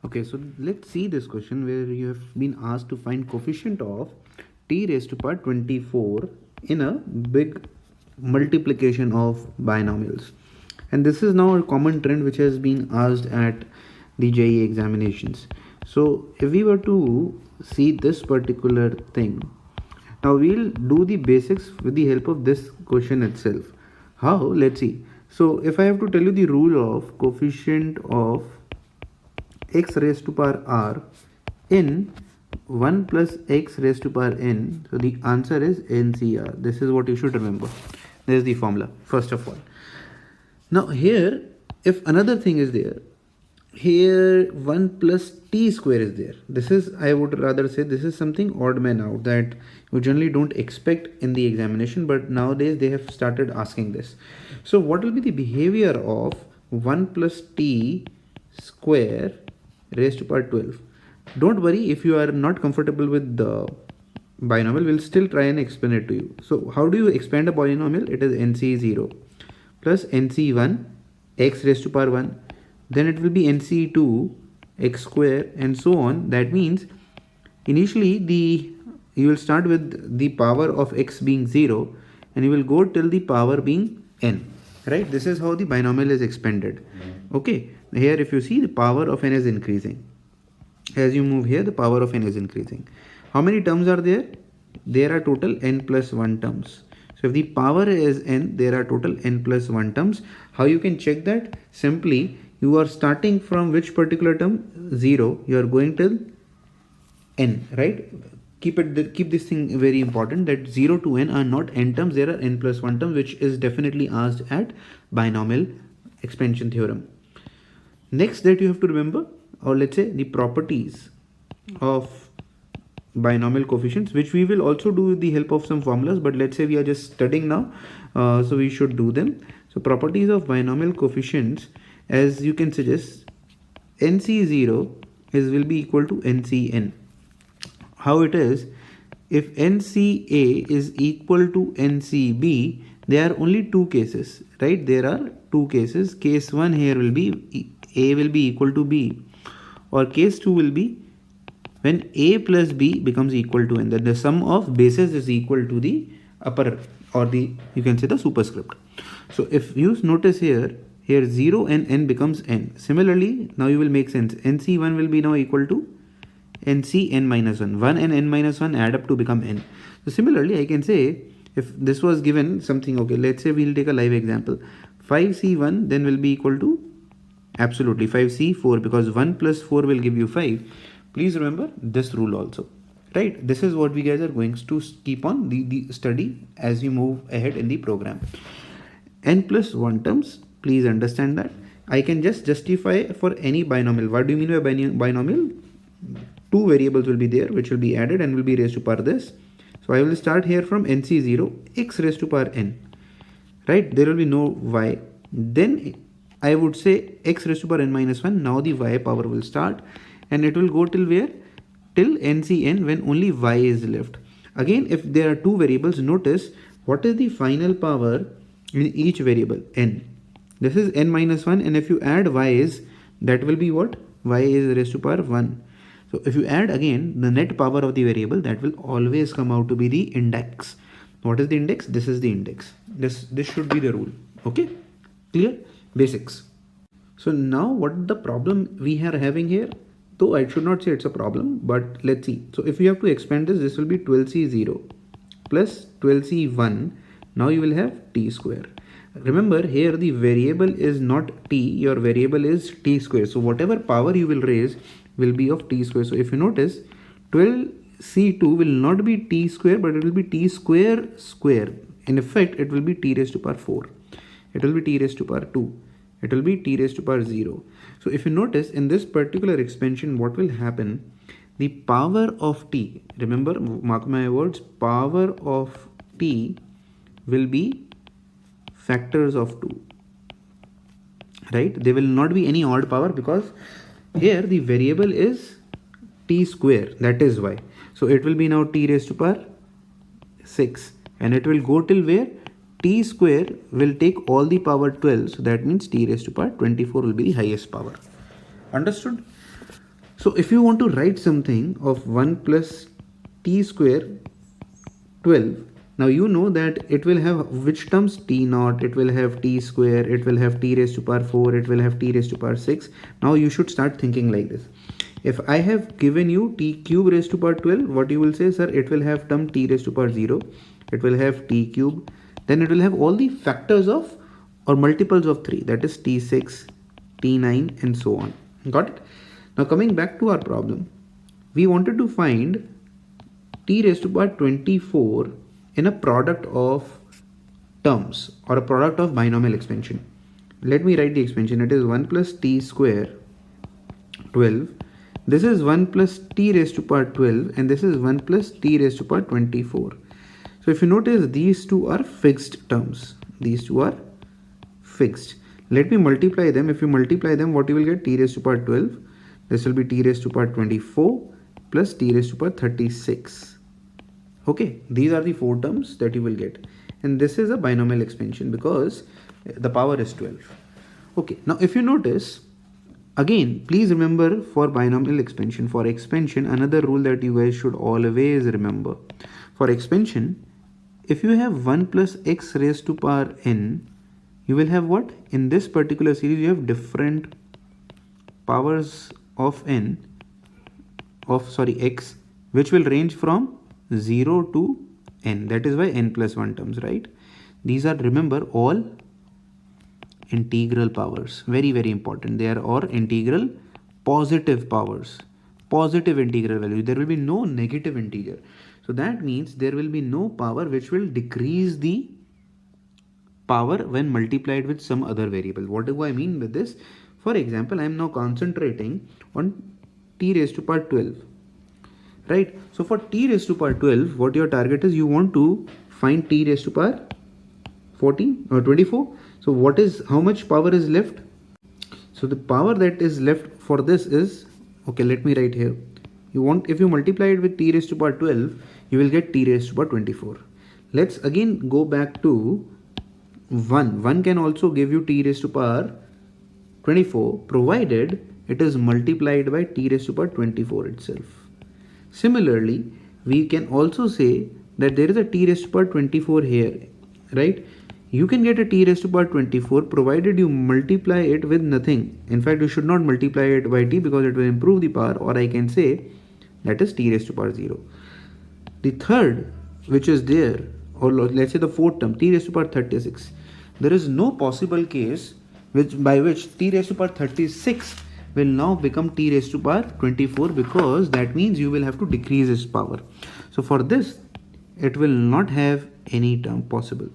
Okay, so let's see this question where you have been asked to find coefficient of t raised to power 24 in a big multiplication of binomials. And this is now a common trend which has been asked at the JEE examinations. So if we were to see this particular thing, now we'll do the basics with the help of this question itself. How? Let's see. So if I have to tell you the rule of coefficient of x raised to power r in 1 plus x raised to power n, so the answer is NCR. This is what you should remember. This is the formula first of all. Now here, if another thing is there, here 1 plus t square is there. This is, I would rather say, this is something odd man out that you generally don't expect in the examination, but nowadays they have started asking this. So what will be the behavior of 1 plus t square raised to power 12? Don't worry if you are not comfortable with the binomial, we'll still try and explain it to you. So how do you expand a binomial? It is NC0 plus NC1 x raised to power 1, then it will be NC2 x square and so on. That means initially you will start with the power of x being 0 and you will go till the power being n, right? This is how the binomial is expanded. Okay, here if you see, the power of n is increasing. As you move here, the power of n is increasing. How many terms are there? There are total n plus 1 terms. So if the power is n, there are total n plus 1 terms. How you can check that? Simply, you are starting from which particular term? 0. You are going till n, right? Keep this thing very important, that 0 to n are not n terms, there are n plus 1 terms, which is definitely asked at binomial expansion theorem. Next that you have to remember, or let's say the properties of binomial coefficients, which we will also do with the help of some formulas, but let's say we are just studying now, so we should do them. So properties of binomial coefficients, as you can suggest, NC0 will be equal to NCN. How it is? If NCA is equal to NCB, there are only two cases, right? There are two cases. Case 1 here will be A will be equal to B, or case 2 will be when A plus B becomes equal to N, then the sum of bases is equal to the upper, or the, you can say, the superscript. So if you notice here 0 and N becomes N. Similarly, now you will make sense. NC1 will be now equal to NCN minus 1. 1 and N minus 1 add up to become N. So similarly, I can say, if this was given something, okay, let's say we'll take a live example. 5C1 then will be equal to absolutely 5C4, because 1 plus 4 will give you 5. Please remember this rule also, right? This is what we guys are going to keep on the study as we move ahead in the program. N plus 1 terms, please understand that. I can just justify for any binomial. What do you mean by binomial? Two variables will be there which will be added and will be raised to power this. So I will start here from NC0 x raised to power n, right? There will be no y. Then I would say x raised to power n minus 1. Now the y power will start and it will go till where? Till NCN, when only y is left. Again, if there are two variables, notice what is the final power in each variable? N. This is n minus 1, and if you add y's, that will be what? Y is raised to power 1. So if you add again the net power of the variable, that will always come out to be the index. What is the index? This is the index. This should be the rule. Okay, clear? Basics. So now what the problem we are having here, though I should not say it's a problem, but let's see. So if you have to expand this will be 12C0 plus 12C1. Now you will have t square. Remember here the variable is not t, your variable is t square. So whatever power you will raise will be of t square. So if you notice, 12C2 will not be t square, but it will be t square square. In effect, it will be t raised to power 4. It will be t raised to power 2. It will be t raised to power 0. So if you notice in this particular expansion, what will happen? The power of t, remember, mark my words, power of t will be factors of 2, right? There will not be any odd power, because here the variable is t square, that is why. So it will be now t raised to power 6, and it will go till where? T square will take all the power 12, so that means t raised to power 24 will be the highest power. Understood? So if you want to write something of 1 plus t square 12, now you know that it will have which terms? T naught, it will have t square, it will have t raised to power 4, it will have t raised to power 6. Now you should start thinking like this. If I have given you t cube raised to power 12, what you will say, sir, it will have term t raised to power 0, it will have t cube, then it will have all the factors of or multiples of 3, that is t6, t9 and so on. Got it? Now coming back to our problem, we wanted to find t raised to power 24 in a product of terms or a product of binomial expansion. Let me write the expansion. It is 1 plus t square 12. This is 1 plus t raised to power 12 and this is 1 plus t raised to power 24. So if you notice, these two are fixed terms. These two are fixed. Let me multiply them. If you multiply them, what you will get? T raised to power 12. This will be t raised to power 24 plus t raised to power 36. Okay, these are the four terms that you will get. And this is a binomial expansion because the power is 12. Okay, now if you notice, again, please remember for binomial expansion, for expansion, another rule that you guys should always remember. For expansion, if you have 1 plus x raised to power n, you will have what? In this particular series, you have different powers of n, x, which will range from 0 to n. That is why n plus 1 terms, right? These are, remember, all integral powers. Very, very important. They are all integral positive powers, positive integral value. There will be no negative integer. So that means there will be no power which will decrease the power when multiplied with some other variable. What do I mean with this? For example, I am now concentrating on t raised to power 12. Right? So for t raised to power 12, what your target is, you want to find t raised to power 14 or 24. So what is, how much power is left? So the power that is left for this is, okay, let me write here. You want, if you multiply it with t raised to power 12, you will get t raised to power 24. Let's again go back to 1. 1 can also give you t raised to power 24 provided it is multiplied by t raised to power 24 itself. Similarly, we can also say that there is a t raised to power 24 here, right? You can get a t raised to power 24 provided you multiply it with nothing. In fact, you should not multiply it by t because it will improve the power, or I can say that is t raised to power 0. The third, which is there, or let's say the fourth term, t raised to power 36. There is no possible case by which t raised to power 36 will now become t raised to power 24, because that means you will have to decrease its power. So for this, it will not have any term possible.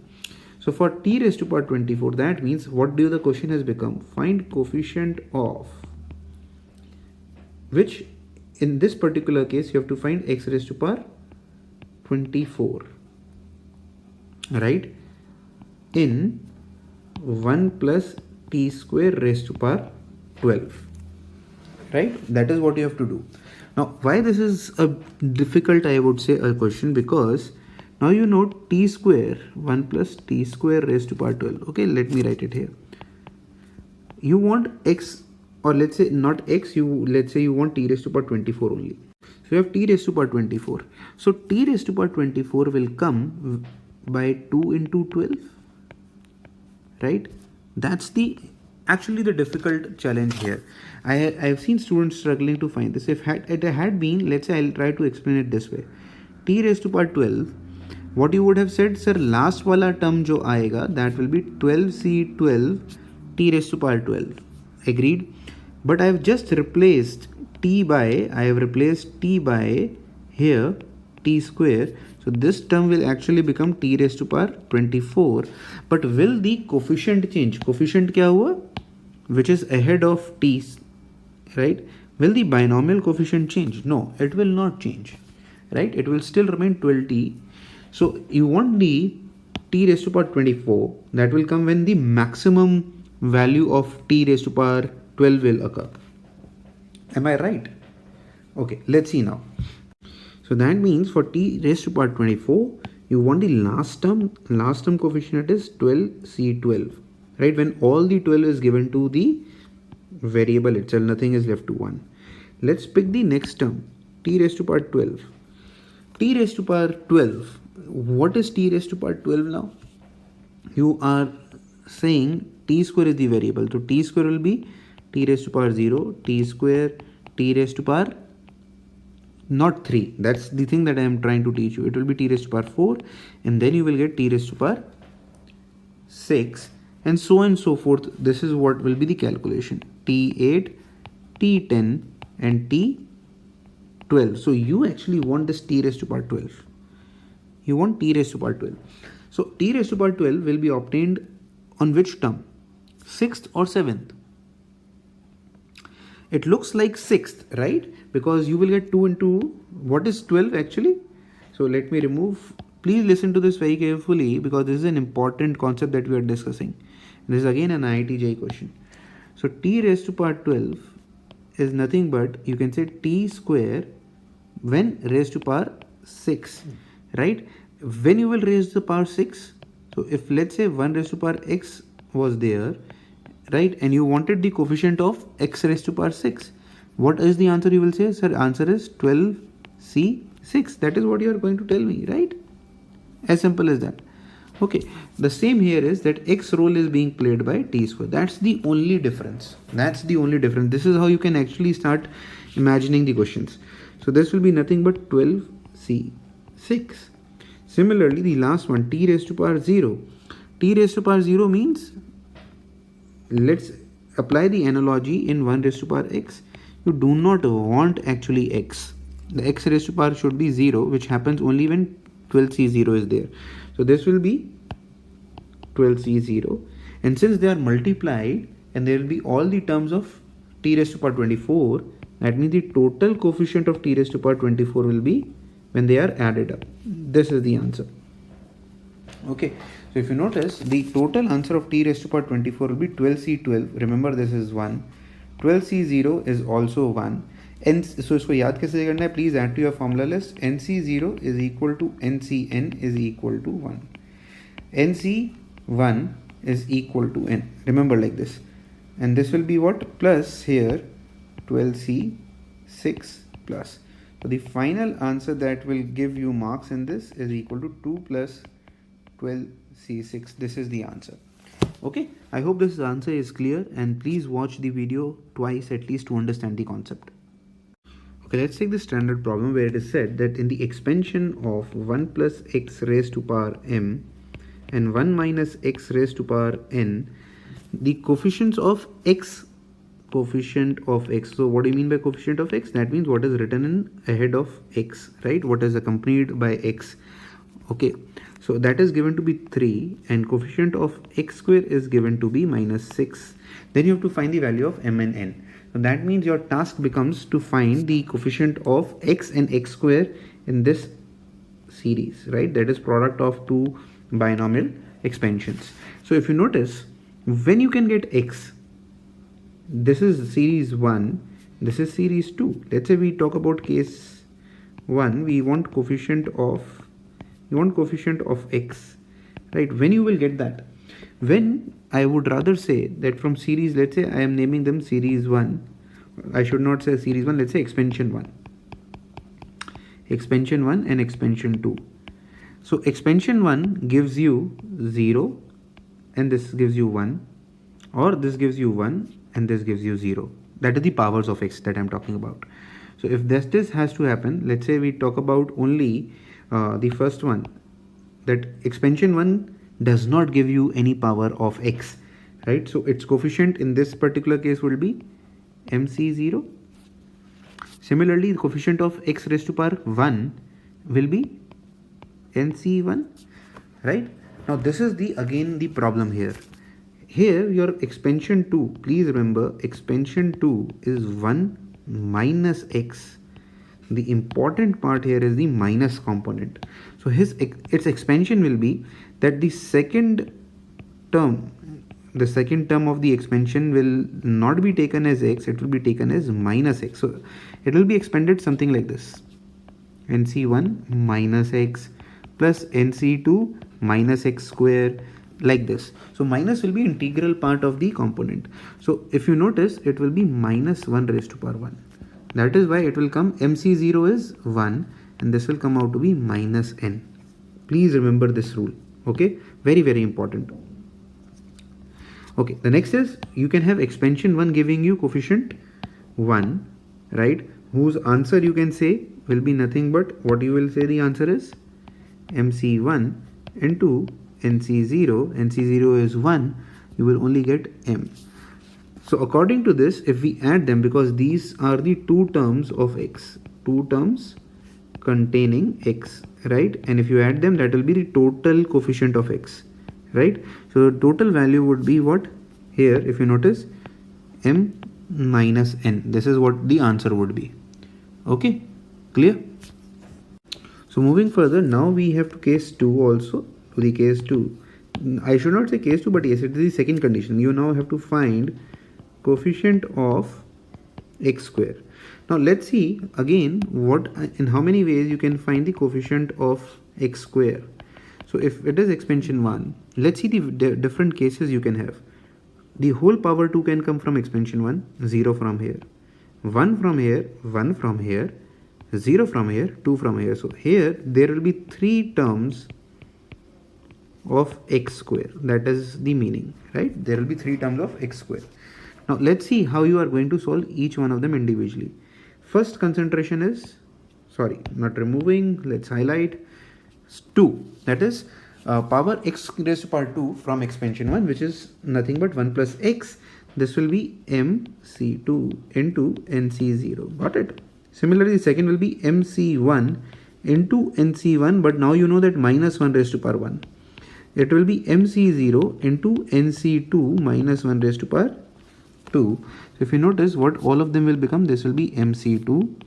So for t raised to power 24, that means what do the question has become? Find coefficient of, which in this particular case you have to find x raised to power 24, right, in 1 plus t square raised to power 12, right? That is what you have to do. Now why this is a difficult, I would say, a question, because now you know t square, 1 plus t square raised to power 12. Okay, let me write it here. You want x, or let's say not x, let's say you want t raised to power 24 only. So you have t raised to power 24. So t raised to power 24 will come by 2 into 12, right? That's actually the difficult challenge here. I've seen students struggling to find this. If it had been, let's say, I'll try to explain it this way. T raised to power 12, what you would have said, sir, last wala term jo aayega, that will be 12c12 t raised to power 12. Agreed? But I have just replaced t by here t square. So this term will actually become t raised to power 24. But will the coefficient change? Coefficient kya hua? Which is ahead of t, right? Will the binomial coefficient change? No, it will not change, right? It will still remain 12t. So you want the t raised to power 24, that will come when the maximum value of t raised to power 12 will occur. Am I right? Okay, let's see now. So that means for t raised to power 24, you want the last term coefficient is 12c12, right? When all the 12 is given to the variable itself, nothing is left to 1. Let's pick the next term, t raised to power 12. T raised to power 12. What is t raised to power 12 now? You are saying t square is the variable. So t square will be t raised to power 0, t square, t raised to power not 3. That's the thing that I am trying to teach you. It will be t raised to power 4, and then you will get t raised to power 6, and so on and so forth. This is what will be the calculation. T8, T10 and T12. So you actually want this t raised to power 12. You want t raised to power 12. So t raised to power 12 will be obtained on which term? 6th or 7th? It looks like 6th, right? Because you will get 2 into what is 12 actually? So let me remove. Please listen to this very carefully because this is an important concept that we are discussing. This is again an IIT JEE question. So t raised to power 12 is nothing but, you can say, t square when raised to power 6, right? When you will raise the power 6, so if let's say 1 raised to power x was there, right, and you wanted the coefficient of x raised to power 6, what is the answer? You will say, sir, answer is 12c6. That is what you are going to tell me, right? As simple as that. Okay, the same here is that x role is being played by t square. That's the only difference. That's the only difference. This is how you can actually start imagining the questions. So this will be nothing but 12c6. Similarly, the last one, t raised to power 0. T raised to power 0 means, let's apply the analogy in 1 raised to power x. You do not want actually x. The x raised to power should be 0, which happens only when 12c0 is there. So this will be 12c0, and since they are multiplied and there will be all the terms of t raised to power 24, that means the total coefficient of t raised to power 24 will be when they are added up. This is the answer. Okay, so if you notice, the total answer of t raised to power 24 will be 12c12. Remember, this is 1. 12c0 is also 1. And so इसको याद कैसे करना है? Please add to your formula list. nc0 is equal to ncn is equal to 1. nc1 is equal to n. Remember like this. And this will be what? Plus here 12c6 plus. So the final answer that will give you marks in this is equal to 2 plus 12c6. This is the answer. Okay, I hope this answer is clear, and please watch the video twice at least to understand the concept. Okay, let's take the standard problem where it is said that in the expansion of 1 plus x raised to power m and 1 minus x raised to power n, the coefficient of x. So what do you mean by coefficient of x? That means what is written in ahead of x, right? What is accompanied by x. Okay, so that is given to be 3, and coefficient of x square is given to be minus 6. Then you have to find the value of m and n. So that means your task becomes to find the coefficient of x and x square in this series, right? That is product of two binomial expansions. So if you notice, when you can get x, this is series 1, this is series 2. Let's say we talk about case 1, we want coefficient of x, right? When you will get that? When I would rather say that from series, let's say I am naming them series 1, I should not say series 1, let's say expansion 1 and expansion 2. So expansion 1 gives you 0 and this gives you 1, or this gives you 1 and this gives you 0. That is the powers of x that I'm talking about. So if this has to happen, let's say we talk about only the first one, that expansion 1 does not give you any power of x, right? So its coefficient in this particular case will be mc0. Similarly, the coefficient of x raised to power 1 will be nc1, right? Now this is again the problem here. Here your expansion 2, please remember, expansion 2 is 1 minus x. The important part here is the minus component. So its expansion will be that the second term of the expansion will not be taken as x, it will be taken as minus x. So it will be expanded something like this: nc1 minus x plus nc2 minus x square, like this. So minus will be integral part of the component. So if you notice, it will be minus 1 raised to power 1. That is why it will come MC0 is 1 and this will come out to be minus n. Please remember this rule. Okay, very, very important. Okay, the next is you can have expansion 1 giving you coefficient 1, right? Whose answer you can say will be nothing but what you will say the answer is MC1 into NC0. NC0 is 1, you will only get M. So according to this, if we add them, because these are the two terms of x, two terms containing x, right? And if you add them, that will be the total coefficient of x, right? So the total value would be what? Here, if you notice, m minus n. This is what the answer would be. Okay, clear? So moving further, now we have to case 2 also. To the case 2. I should not say case 2, but yes, it is the second condition. You now have to find coefficient of x square. Now let's see again what in how many ways you can find the coefficient of x square. So if it is expansion 1, let's see the different cases you can have. The whole power 2 can come from expansion 1, 0 from here, 1 from here, 1 from here, 0 from here, 2 from here. So here there will be 3 terms of x square. That is the meaning, right? There will be 3 terms of x square. Now let's see how you are going to solve each one of them individually. First concentration is, sorry, not removing, let's highlight 2. That is power x raised to power 2 from expansion 1, which is nothing but 1 plus x. This will be mc2 into nc0. Got it? Similarly, the second will be mc1 into nc1, but now you know that minus 1 raised to power 1. It will be mc0 into nc2 minus 1 raised to power 2. So if you notice what all of them will become, this will be mc2,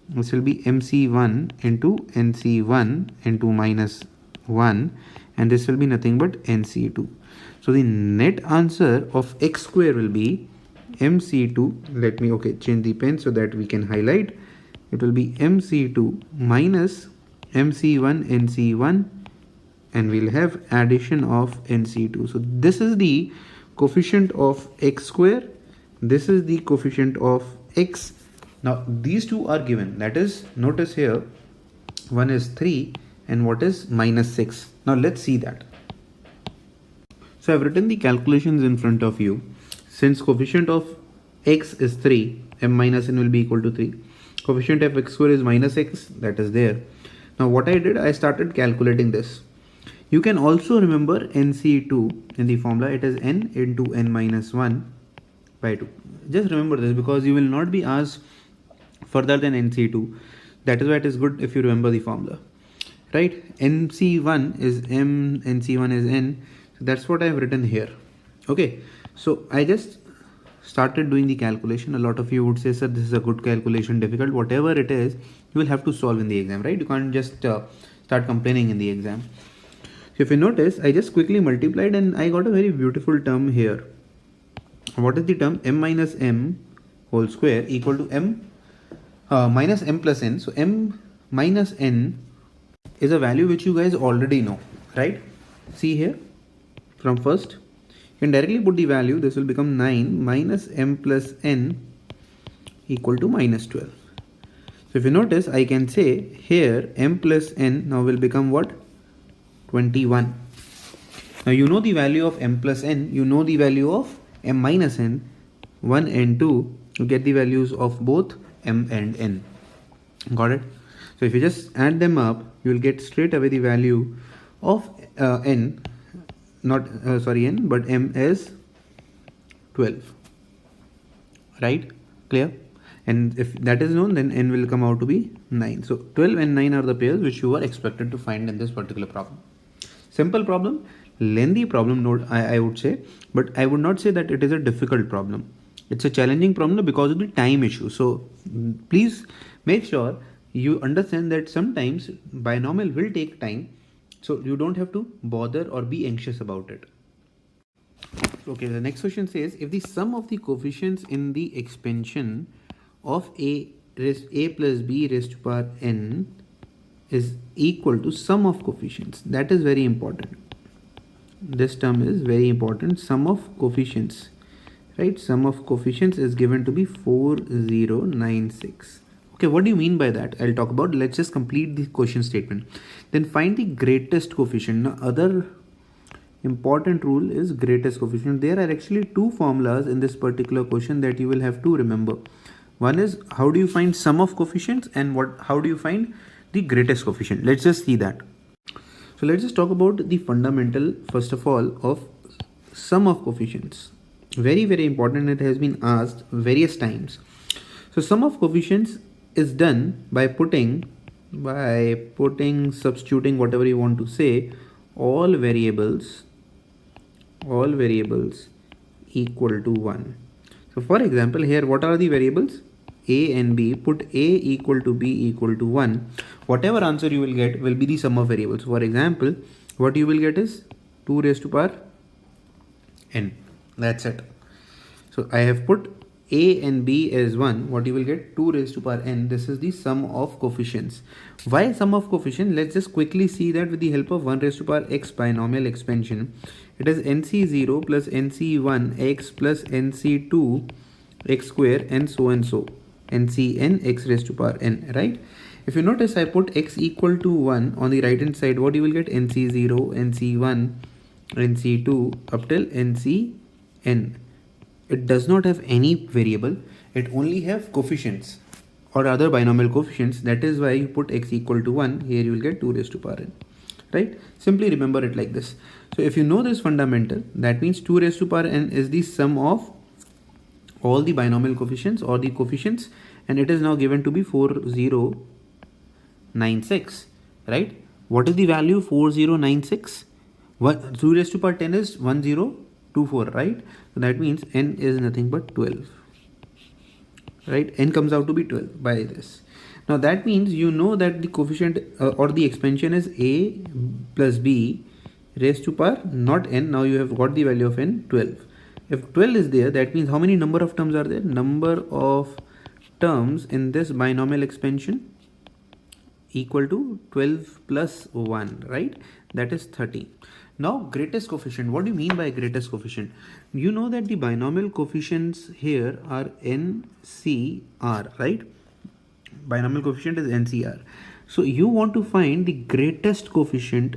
this will be mc1 into nc1 into minus 1, and this will be nothing but nc2. So the net answer of x square will be mc2. Let me change the pen so that we can highlight. It will be mc2 minus mc1 nc1, and we'll have addition of nc2. So this is the coefficient of x square. This is the coefficient of x. Now these two are given. That is, notice here, one is 3 and what is minus 6. Now let's see that. So I've written the calculations in front of you. Since coefficient of x is 3, m minus n will be equal to 3. Coefficient of x square is minus x, that is there. Now what I did, I started calculating this. You can also remember NC2 in the formula. It is n into n minus 1 by 2. Just remember this because you will not be asked further than NC2. That is why it is good if you remember the formula. Right? NC1 is m, NC1 is n. So that's what I have written here. Okay. So I just started doing the calculation. A lot of you would say, sir, this is a good calculation, difficult. Whatever it is, you will have to solve in the exam, right? You can't just start complaining in the exam. So if you notice, I just quickly multiplied and I got a very beautiful term here. What is the term? M minus m whole square equal to m minus m plus n. So m minus n is a value which you guys already know, right? See here from first. You can directly put the value. This will become 9 minus m plus n equal to minus 12. So if you notice, I can say here m plus n now will become what? 21. Now you know the value of m plus n, you know the value of m minus n, 1 and 2, you get the values of both m and n. Got it? So if you just add them up, you will get straight away the value of n, not n, but m is 12. Right? Clear? And if that is known, then n will come out to be 9. So 12 and 9 are the pairs which you are expected to find in this particular problem. Simple problem, lengthy problem, note I would say, but I would not say that it is a difficult problem. It's a challenging problem because of the time issue. So please make sure you understand that sometimes binomial will take time, so you don't have to bother or be anxious about it. Okay, the next question says, if the sum of the coefficients in the expansion of a plus b raised to power n is equal to sum of coefficients. That is very important. This term is very important. Sum of coefficients right? Sum of coefficients is given to be 4096. Okay, what do you mean by that? I'll talk about. Let's just complete the question statement. Then find the greatest coefficient. Now, other important rule is greatest coefficient. There are actually two formulas in this particular question that you will have to remember. One is how do you find sum of coefficients, and how do you find the greatest coefficient. Let's just see that. So let's just talk about the fundamental first of all of sum of coefficients. Very important. It has been asked various times. So sum of coefficients is done by substituting whatever you want to say, all variables equal to 1. So for example, here what are the variables? A and B. Put A equal to B equal to 1. Whatever answer you will get will be the sum of variables. For example, what you will get is 2 raised to power n. That's it. So I have put A and B as 1. What you will get? 2 raised to power n. This is the sum of coefficients. Why sum of coefficient? Let's just quickly see that with the help of 1 raised to power x binomial expansion. It is nc0 plus nc1 x plus nc2 x square and so ncn x raised to power n, right? If you notice, I put x equal to 1 on the right hand side. What you will get? nc0, nc1, nc2 up till ncn. It does not have any variable. It only have coefficients or other binomial coefficients. That is why you put x equal to 1. Here you will get 2 raised to power n, right? Simply remember it like this. So if you know this fundamental, that means 2 raised to power n is the sum of all the binomial coefficients or the coefficients, and it is now given to be 4096, right? What is the value? 4096. 2 raised to power 10 is 1024, right? So that means n is nothing but 12, right? N comes out to be 12 by this. Now that means you know that the coefficient or the expansion is a plus b raised to power not n. Now you have got the value of n, 12. If 12 is there, that means how many number of terms are there? Number of terms in this binomial expansion equal to 12 plus 1, right? That is 13. Now greatest coefficient. What do you mean by greatest coefficient? You know that the binomial coefficients here are NCR, right? Binomial coefficient is NCR. So you want to find the greatest coefficient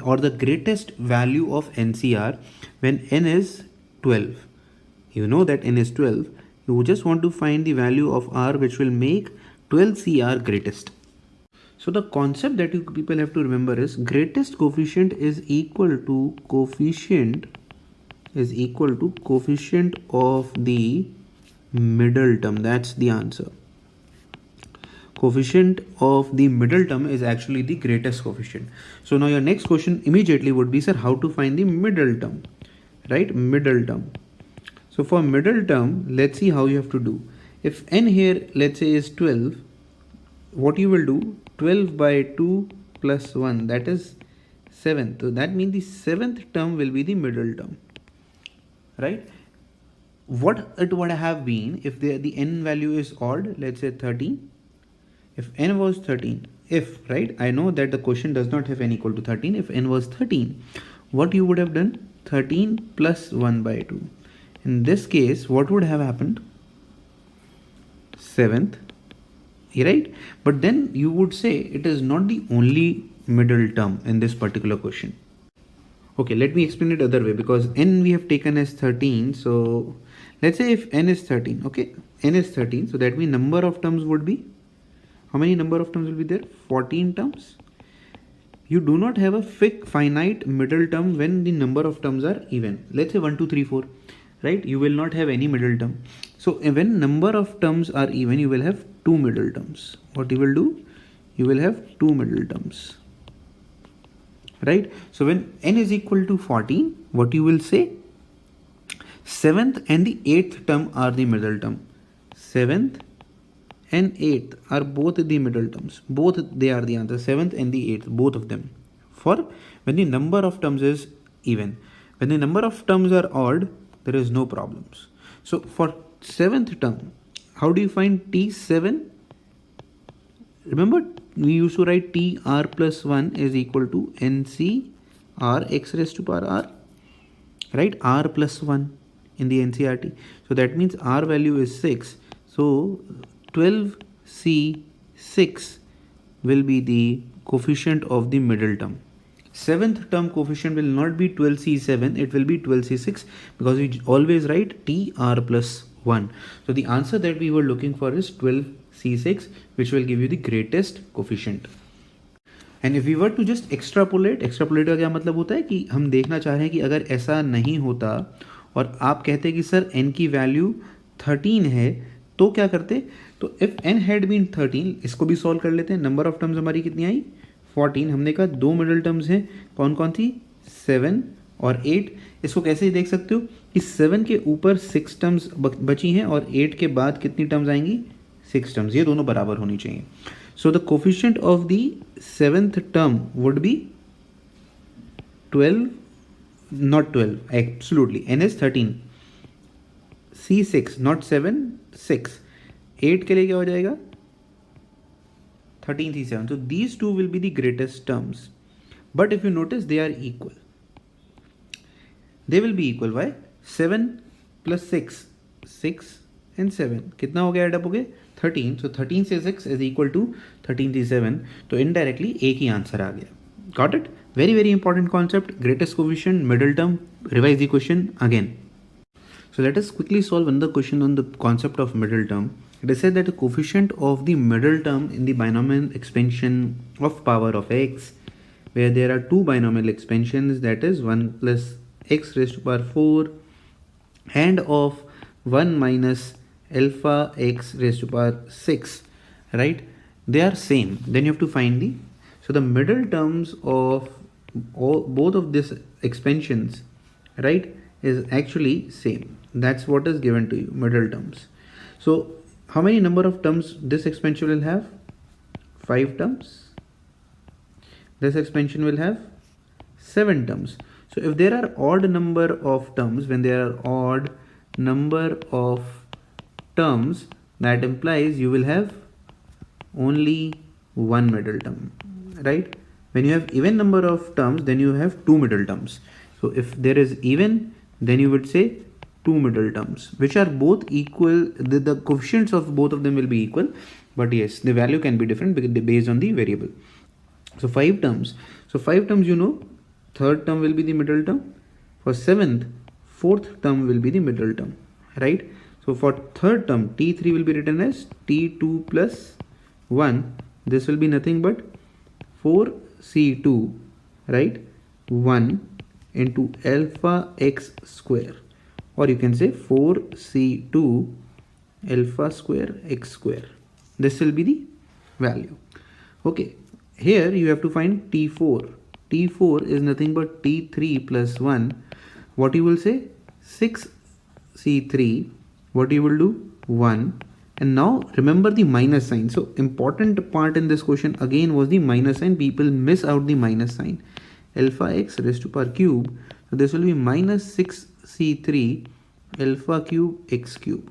or the greatest value of NCR when n is 12. You know that n is 12. You just want to find the value of r which will make 12CR greatest. So the concept that you people have to remember is greatest coefficient is equal to coefficient of the middle term. That's the answer. Coefficient of the middle term is actually the greatest coefficient. So now your next question immediately would be, sir, how to find the middle term, right? Middle term. So for middle term, let's see how you have to do. If n here, let's say, is 12, what you will do? 12 by 2 plus 1, that is 7. So that means the 7th term will be the middle term, right? What it would have been if the n value is odd, let's say 13. If n was 13, right? I know that the question does not have n equal to 13. If n was 13, what you would have done? 13 plus 1 by 2. In this case, what would have happened? 7th, right? But then you would say it is not the only middle term in this particular question. Okay, let me explain it other way, because n we have taken as 13. So let's say if n is 13, okay, n is 13. So that means number of terms would be, how many number of terms will be there? 14 terms. You do not have a finite middle term when the number of terms are even. Let's say 1, 2, 3, 4, right? You will not have any middle term. So when number of terms are even, you will have 2 middle terms. What you will do? You will have 2 middle terms, right? So when n is equal to 14, what you will say? 7th and the 8th term are the middle term. 7th and 8th are both the middle terms. Both they are the answer. 7th and the 8th, both of them. For when the number of terms is even. When the number of terms are odd, there is no problems. So for 7th term, how do you find T7? Remember, we used to write TR plus 1 is equal to NC R x raised to power R, right? R plus 1 in the NCERT. So that means R value is 6. So 12C6 will be the coefficient of the middle term. Seventh term coefficient will not be 12C7, it will be 12C6 because we always write TR plus 1. So the answer that we were looking for is 12C6, which will give you the greatest coefficient. And if we were to just extrapolate का क्या मतलब होता है कि हम देखना चाह रहे हैं कि अगर ऐसा नहीं होता और आप कहते हैं कि सर n की वैल्यू 13 है तो क्या करते, तो इफ n हैड बीन 13, इसको भी सॉल्व कर लेते हैं. नंबर ऑफ टर्म्स हमारी कितनी आई 14. हमने कहा दो मिडल टर्म्स हैं, कौन कौन थी 7 और 8. इसको कैसे ही देख सकते हो कि 7 के ऊपर 6 टर्म्स बची हैं और 8 के बाद कितनी टर्म्स आएंगी 6 टर्म्स, ये दोनों बराबर होनी चाहिए. So the coefficient of the seventh term would be 12, not 12, absolutely. N is 13. C6, not 7, 6. 8 के लिए क्या हो जाएगा 13 C7. So these two will be the greatest terms. But if you notice, they are equal. They will be equal. Why? 7 plus 6, 6 and 7. कितना हो गया add up हो गए 13. So 13 से 6 is equal to 13 से 7. तो indirectly एक ही आंसर आ गया. Got it? Very very important concept. Greatest coefficient, middle term. Revise the question again. So let us quickly solve another question on the concept of middle term. It is said that the coefficient of the middle term in the binomial expansion of power of x, where there are two binomial expansions, that is 1 plus x raised to power 4 and of 1 minus alpha x raised to power 6, right? They are same. Then you have to find the, so the middle terms of both of these expansions, right, is actually same. That's what is given to you, middle terms. So how many number of terms this expansion will have? 5 terms. This expansion will have 7 terms. So if there are odd number of terms, when there are odd number of terms, that implies you will have only one middle term, right? When you have even number of terms, then you have two middle terms. So if there is even, then you would say two middle terms, which are both equal. The coefficients of both of them will be equal, but yes, the value can be different based on the variable. So 5 terms. So 5 terms, you know, third term will be the middle term. For seventh, fourth term will be the middle term, right? So for third term, T3 will be written as T2 plus 1. This will be nothing but 4C2, right? 1 into alpha x square, or you can say 4C2 alpha square x square. This will be the value. Okay, here you have to find T4. T4 is nothing but T3 plus 1. What you will say? 6C3. What you will do? 1. And now remember the minus sign. So important part in this question again was the minus sign. People miss out the minus sign. Alpha x raised to power cube. So this will be minus 6C3 alpha cube x cube.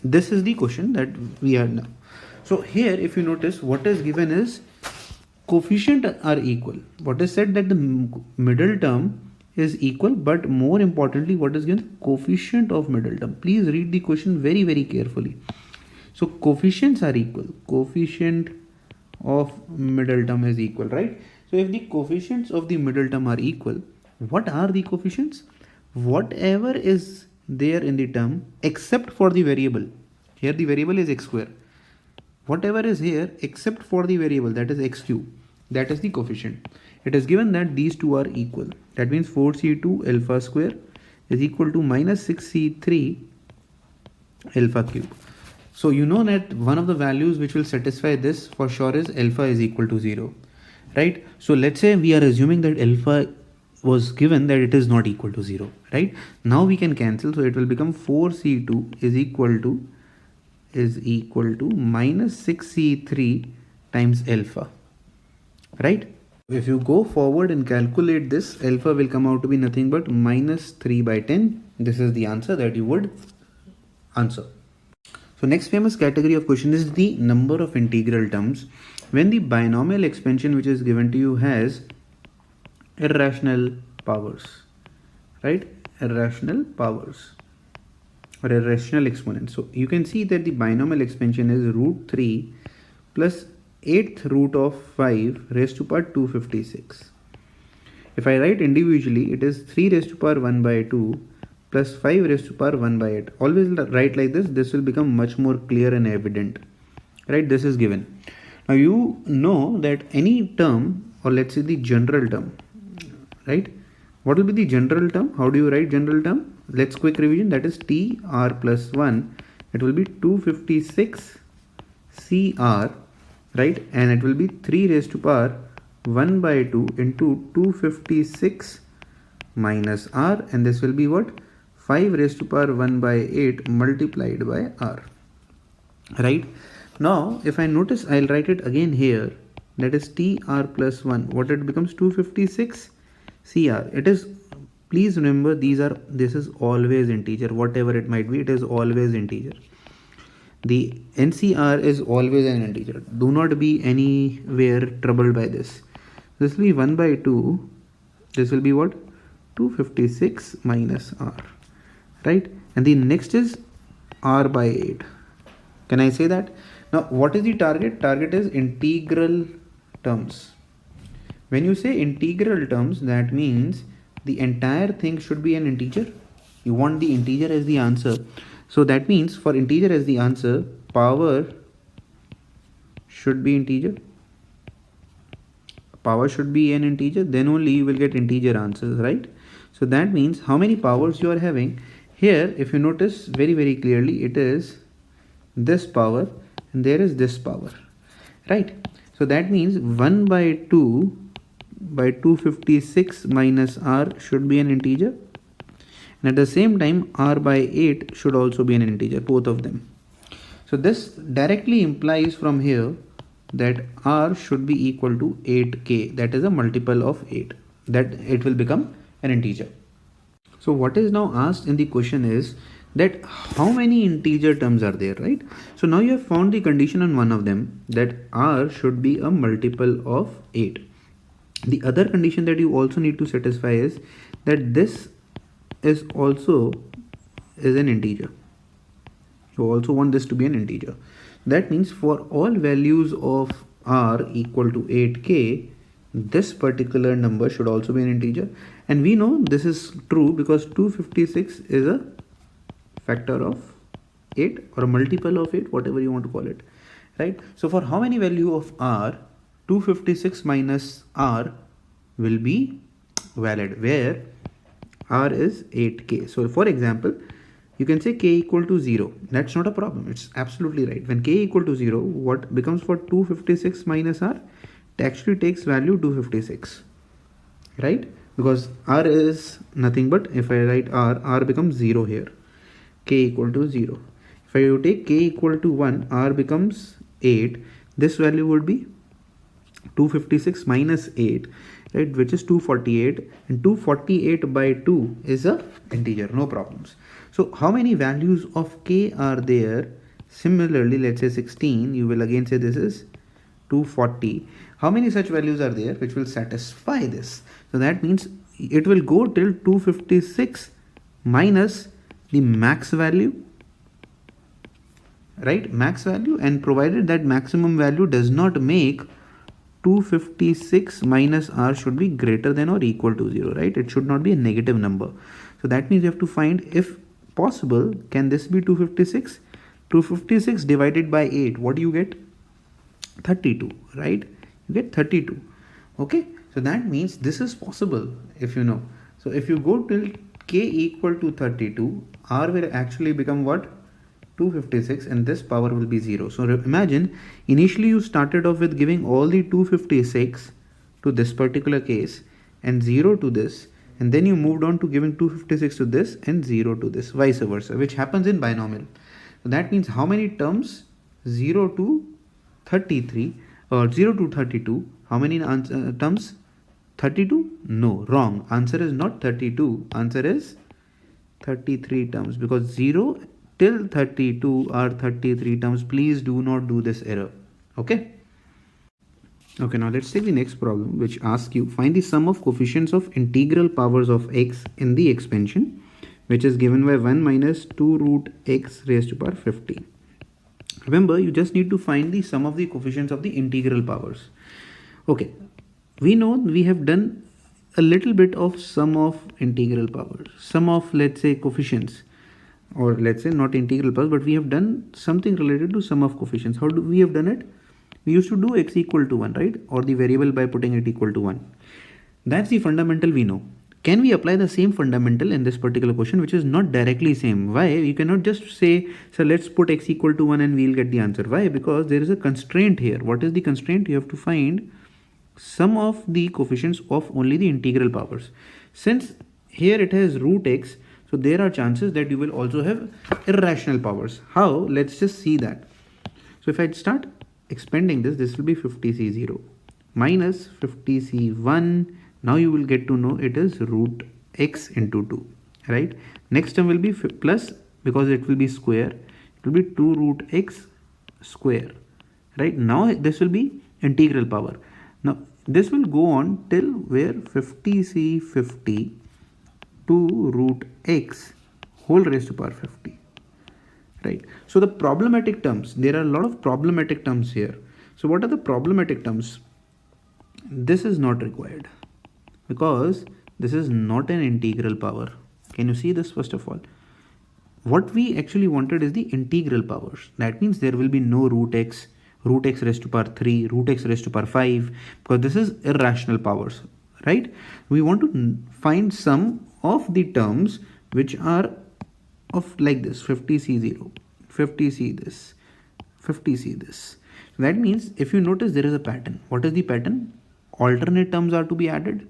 This is the question that we are now. So here if you notice, what is given is coefficient are equal. What is said that the middle term is equal, but more importantly what is given? Coefficient of middle term. Please read the question very very carefully. So coefficients are equal. Coefficient of middle term is equal, right? So if the coefficients of the middle term are equal, what are the coefficients? Whatever is there in the term except for the variable. Here the variable is x square. Whatever is here except for the variable, that is x cube, that is the coefficient. It is given that these two are equal. That means 4C2 alpha square is equal to minus 6C3 alpha cube. So you know that one of the values which will satisfy this for sure is alpha is equal to 0, right? So let's say we are assuming that alpha was given that it is not equal to 0, right? Now we can cancel. So it will become 4C2 is equal to minus 6C3 times alpha, right? If you go forward and calculate this, alpha will come out to be nothing but minus 3 by 10. This is the answer that you would answer. So next famous category of question is the number of integral terms when the binomial expansion which is given to you has irrational powers, right? Irrational powers. or a rational exponent. So you can see that the binomial expansion is root 3 plus 8th root of 5 raised to power 256. If I write individually, it is 3 raised to power 1 by 2 plus 5 raised to power 1 by 8. Always write like this. This will become much more clear and evident. Right? This is given. Now you know that any term, or let's say the general term, right? What will be the general term? How do you write general term? Let's quick revision. That is TR plus 1. It will be 256 CR, right? And it will be 3 raised to power 1 by 2 into 256 minus R, and this will be what? 5 raised to power 1 by 8 multiplied by R, right? Now if I notice, I'll write it again here. That is TR plus 1. What it becomes? 256 CR. It is, please remember, this is always integer. Whatever it might be, it is always integer. The NCR is always an integer. Do not be anywhere troubled by this. This will be 1 by 2. This will be what? 256 minus R, right? And the next is R by 8. Can I say that? Now what is the target? Target is integral terms. When you say integral terms, that means the entire thing should be an integer. You want the integer as the answer. So that means for integer as the answer, power should be integer. Power should be an integer, then only you will get integer answers, right? So that means how many powers you are having. Here, if you notice very clearly, it is this power and there is this power, right? So that means 1 by 2 by 256 minus R should be an integer, and at the same time R by 8 should also be an integer, both of them. So this directly implies from here that R should be equal to 8k, that is a multiple of 8, that it will become an integer. So what is now asked in the question is that how many integer terms are there, right? So now you have found the condition on one of them, that R should be a multiple of 8. The other condition that you also need to satisfy is that this is also an integer. You also want this to be an integer. That means for all values of R equal to 8k, this particular number should also be an integer. And we know this is true because 256 is a factor of 8 or a multiple of 8, whatever you want to call it, right? So for how many value of R, 256 minus R will be valid, where R is 8k. So for example, you can say k equal to 0. That's not a problem. It's absolutely right. When k equal to 0, what becomes for 256 minus R? It actually takes value 256, right? Because R is nothing but, if I write R becomes 0 here. K equal to 0. If I take k equal to 1, R becomes 8. This value would be 256 minus 8, right, which is 248, and 248 by 2 is a integer, no problems. So how many values of k are there? Similarly, let's say 16, you will again say this is 240. How many such values are there which will satisfy this? So that means it will go till 256 minus the max value, right, max value, and provided that maximum value does not make 256 minus R should be greater than or equal to 0, right? It should not be a negative number. So that means you have to find, if possible, can this be 256? 256 divided by 8, what do you get? 32, right? You get 32. Okay, so that means this is possible, if you know. So if you go till k equal to 32, R will actually become what? 256, and this power will be 0. So imagine, initially you started off with giving all the 256 to this particular case and 0 to this, and then you moved on to giving 256 to this and 0 to this, vice versa, which happens in binomial. So that means how many terms? 0 to 33 or 0 to 32. How many terms? 32? No, wrong. Answer is not 32. Answer is 33 terms, because 0 till 32 are 33 terms. Please do not do this error. Okay. Okay, now let's take the next problem, which asks you find the sum of coefficients of integral powers of x in the expansion which is given by 1 minus 2 root x raised to power 50. Remember, you just need to find the sum of the coefficients of the integral powers. Okay, we know we have done a little bit of sum of integral powers, sum of, let's say, coefficients, or let's say not integral powers, but we have done something related to sum of coefficients. How do we have done it? We used to do x equal to 1, right? Or the variable by putting it equal to 1. That's the fundamental we know. Can we apply the same fundamental in this particular question, which is not directly same? Why? You cannot just say, so let's put x equal to 1 and we'll get the answer. Why? Because there is a constraint here. What is the constraint? You have to find sum of the coefficients of only the integral powers. Since here it has root x, so there are chances that you will also have irrational powers. How? Let's just see that. So if I start expanding this, this will be 50c0 minus 50c1. Now you will get to know it is root x into 2, right? Next term will be plus, because it will be square. It will be 2 root x square, right? Now this will be integral power. Now this will go on till where 50c50 2 root x whole raised to power 50, right? So the problematic terms, there are a lot of problematic terms here. So what are the problematic terms? This is not required, because this is not an integral power. Can you see this? First of all, what we actually wanted is the integral powers. That means there will be no root x raised to power 3, root x raised to power 5, because this is irrational powers, right? We want to find sum of the terms which are of like this: 50c0, 50c this, 50c this. So that means if you notice, there is a pattern. What is the pattern? Alternate terms are to be added.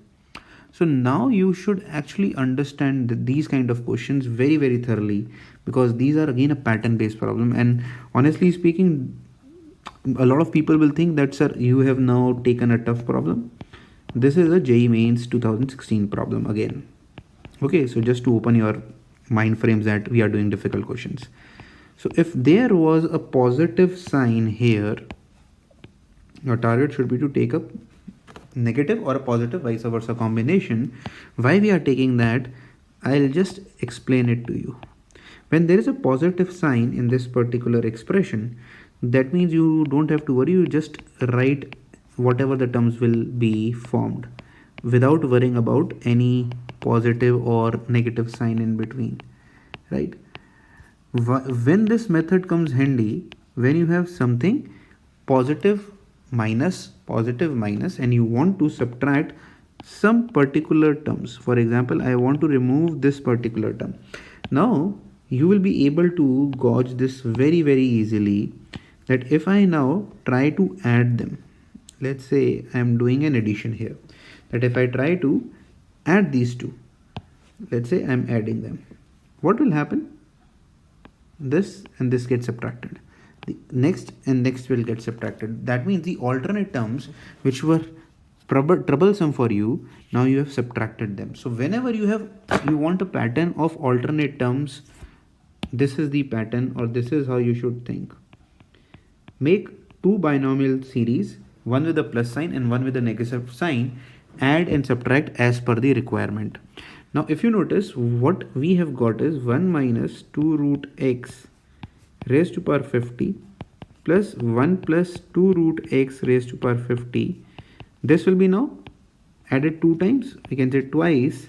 So now you should actually understand these kind of questions very, very thoroughly, because these are again a pattern based problem. And honestly speaking, a lot of people will think that, sir, you have now taken a tough problem. This is a JEE Mains 2016 problem again. Okay, so just to open your mind frames that we are doing difficult questions. So if there was a positive sign here, your target should be to take up negative or a positive vice versa combination. Why we are taking that, I'll just explain it to you. When there is a positive sign in this particular expression, that means you don't have to worry. You just write whatever the terms will be formed without worrying about any positive or negative sign in between, right? When this method comes handy, when you have something positive minus, and you want to subtract some particular terms. For example, I want to remove this particular term. Now you will be able to gauge this very, very easily, that if I now try to add them, let's say I am doing an addition here, that if I try to add these two, let's say I am adding them, what will happen? This and this gets subtracted. The next and next will get subtracted. That means the alternate terms which were troublesome for you, now you have subtracted them. So whenever you want a pattern of alternate terms, this is the pattern, or this is how you should think. Make two binomial series, one with a plus sign and one with a negative sign, add and subtract as per the requirement. Now if you notice, what we have got is 1 minus 2 root x raised to power 50 plus 1 plus 2 root x raised to power 50. This will be now added two times. We can say twice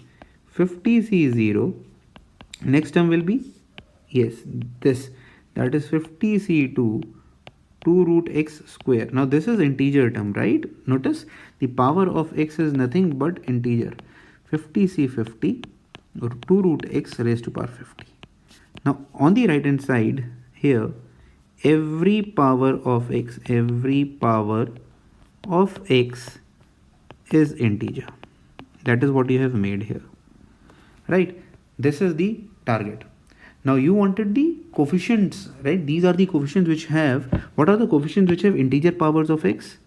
50c0. Next term will be, yes, this, that is 50c2 2 root x square. Now this is integer term, right? Notice the power of x is nothing but integer. 50c50 or 2 root x raised to power 50. Now on the right hand side here, every power of x is integer. That is what you have made here, right? This is the target. Now you wanted the coefficients, right? These are the coefficients which have, what are the coefficients which have integer powers of x?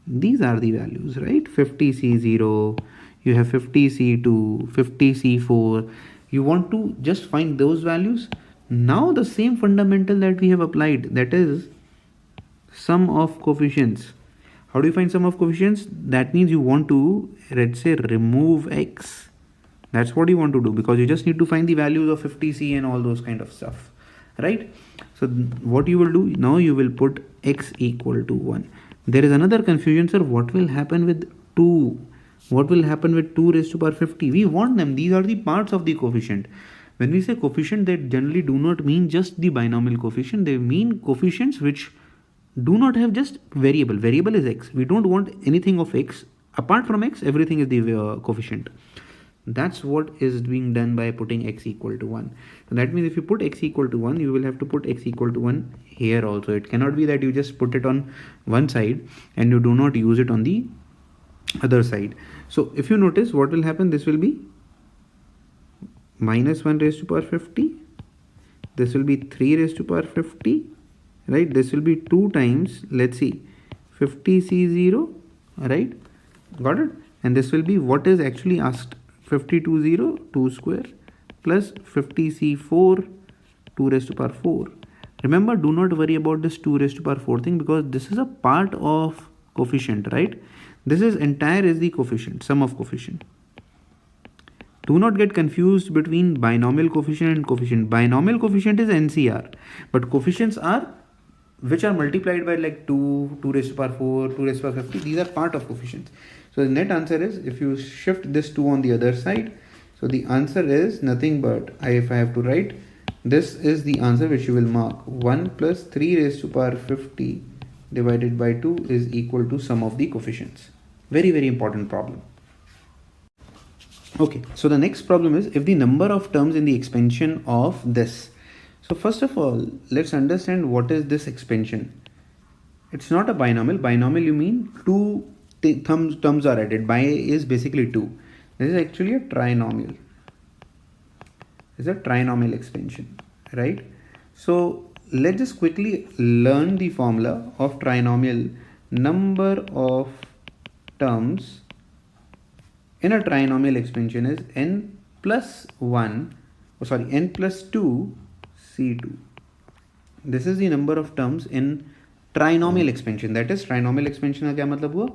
These are the values, right? 50c0, you have 50c2, 50c4. You want to just find those values. Now the same fundamental that we have applied, that is sum of coefficients. How do you find sum of coefficients? That means you want to, let's say, remove x That's what you want to do, because you just need to find the values of 50c and all those kind of stuff, right? So what you will do now, you will put x equal to 1. There is another confusion, sir. What will happen with 2? What will happen with 2 raised to power 50? We want them. These are the parts of the coefficient. When we say coefficient, they generally do not mean just the binomial coefficient. They mean coefficients which do not have just variable. Variable is x. We don't want anything of x. Apart from x, everything is the coefficient. That's what is being done by putting x equal to 1. So that means if you put x equal to 1, you will have to put x equal to 1 here also. It cannot be that you just put it on one side and you do not use it on the other side. So if you notice, what will happen, this will be minus 1 raised to power 50. This will be 3 raised to power 50, right? This will be 2 times, let's see, 50c0, right? Got it? And this will be what is actually asked, 52 2 square plus 50c4 2 raised to power 4. Remember, do not worry about this 2 raised to power 4 thing, because this is a part of coefficient, right? This is entire is the coefficient, sum of coefficient. Do not get confused between binomial coefficient and coefficient. Binomial coefficient is NCR, but coefficients are which are multiplied by like 2 raised to power 4, 2 raised to power 50. These are part of coefficients. So the net answer is, if you shift this 2 on the other side, so the answer is nothing but, if I have to write, this is the answer which you will mark. 1 plus 3 raised to power 50 divided by 2 is equal to sum of the coefficients. Very, very important problem. Okay, so the next problem is if the number of terms in the expansion of this. So first of all, let's understand what is this expansion. It's not a binomial. Binomial, you mean two terms are added. Bi is basically 2. This is actually a trinomial. It's a trinomial expansion, right? So let's just quickly learn the formula of trinomial. Number of terms in a trinomial expansion is n plus 2 c2. This is the number of terms in trinomial expansion. That is, trinomial expansion का क्या मतलब हुआ?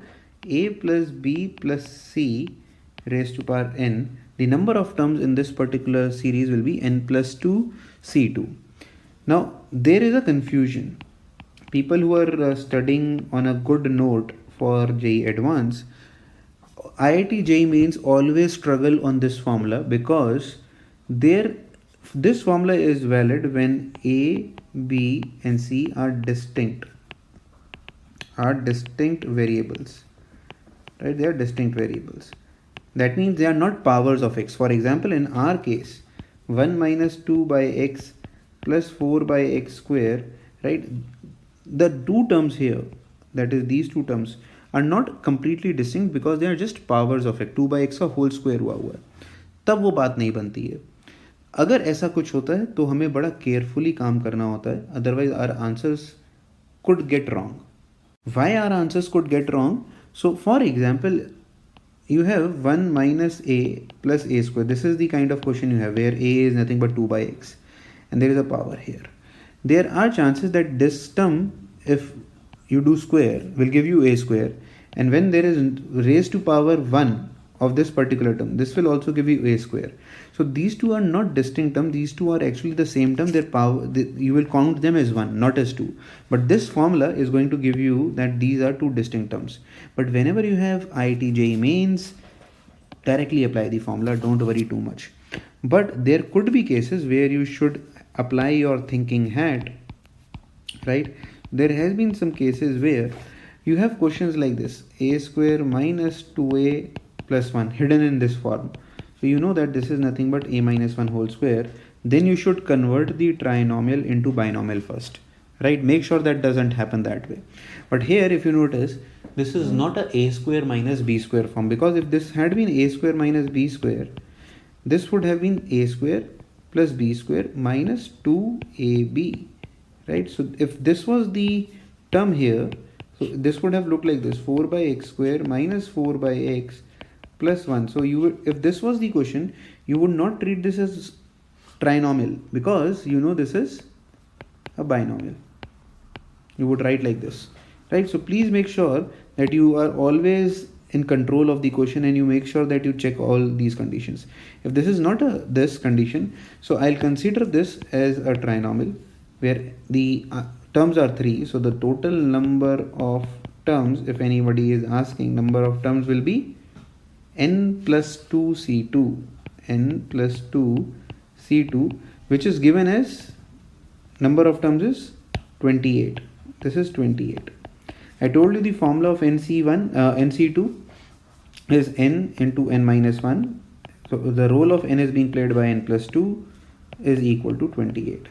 A plus B plus C raised to power n. The number of terms in this particular series will be n plus 2 c2. Now there is a confusion. People who are studying on a good note for JEE Advanced, IIT JEE Mains always struggle on this formula, because this formula is valid when A, B and C are distinct variables, right? They are distinct variables. That means they are not powers of x. For example, in our case, 1 minus 2 by x plus 4 by x square, right? The two terms here, that is these two terms, are not completely distinct because they are just powers of x. 2 by x का whole square हुआ है, तब वो बात नहीं बनती है. अगर ऐसा कुछ होता है तो हमें बड़ा केयरफुली काम करना होता है, otherwise our answers could get wrong. Why our answers could get wrong? So for example, you have 1 minus a plus a square. This is the kind of question you have where a is nothing but 2 by x and there is a power here. There are chances that this term, if you do square, will give you a square, and when there is raised to power 1 of this particular term, this will also give you a square. So these two are not distinct terms, these two are actually the same term. Their power, you will count them as 1, not as 2. But this formula is going to give you that these are two distinct terms. But whenever you have IIT JEE Mains, directly apply the formula, don't worry too much. But there could be cases where you should apply your thinking hat, right? There has been some cases where you have questions like this: a square minus 2a plus 1 hidden in this form. So you know that this is nothing but a minus 1 whole square. Then you should convert the trinomial into binomial first, right? Make sure that doesn't happen that way. But here, if you notice, this is not a square minus b square form, because if this had been a square minus b square, this would have been a square plus b square minus 2ab, right? So if this was the term here, so this would have looked like this: 4 by x square minus 4 by x plus 1. So you would, if this was the question, you would not treat this as trinomial, because you know this is a binomial. You would write like this, right? So please make sure that you are always in control of the question and you make sure that you check all these conditions. If this is not this condition, so I'll consider this as a trinomial where the terms are 3. So the total number of terms, if anybody is asking, number of terms will be n plus 2c2, n plus 2c2, which is given as number of terms is 28. This is 28. I told you the formula of NC2 is n into n minus 1. So the role of n is being played by n plus 2 is equal to 28.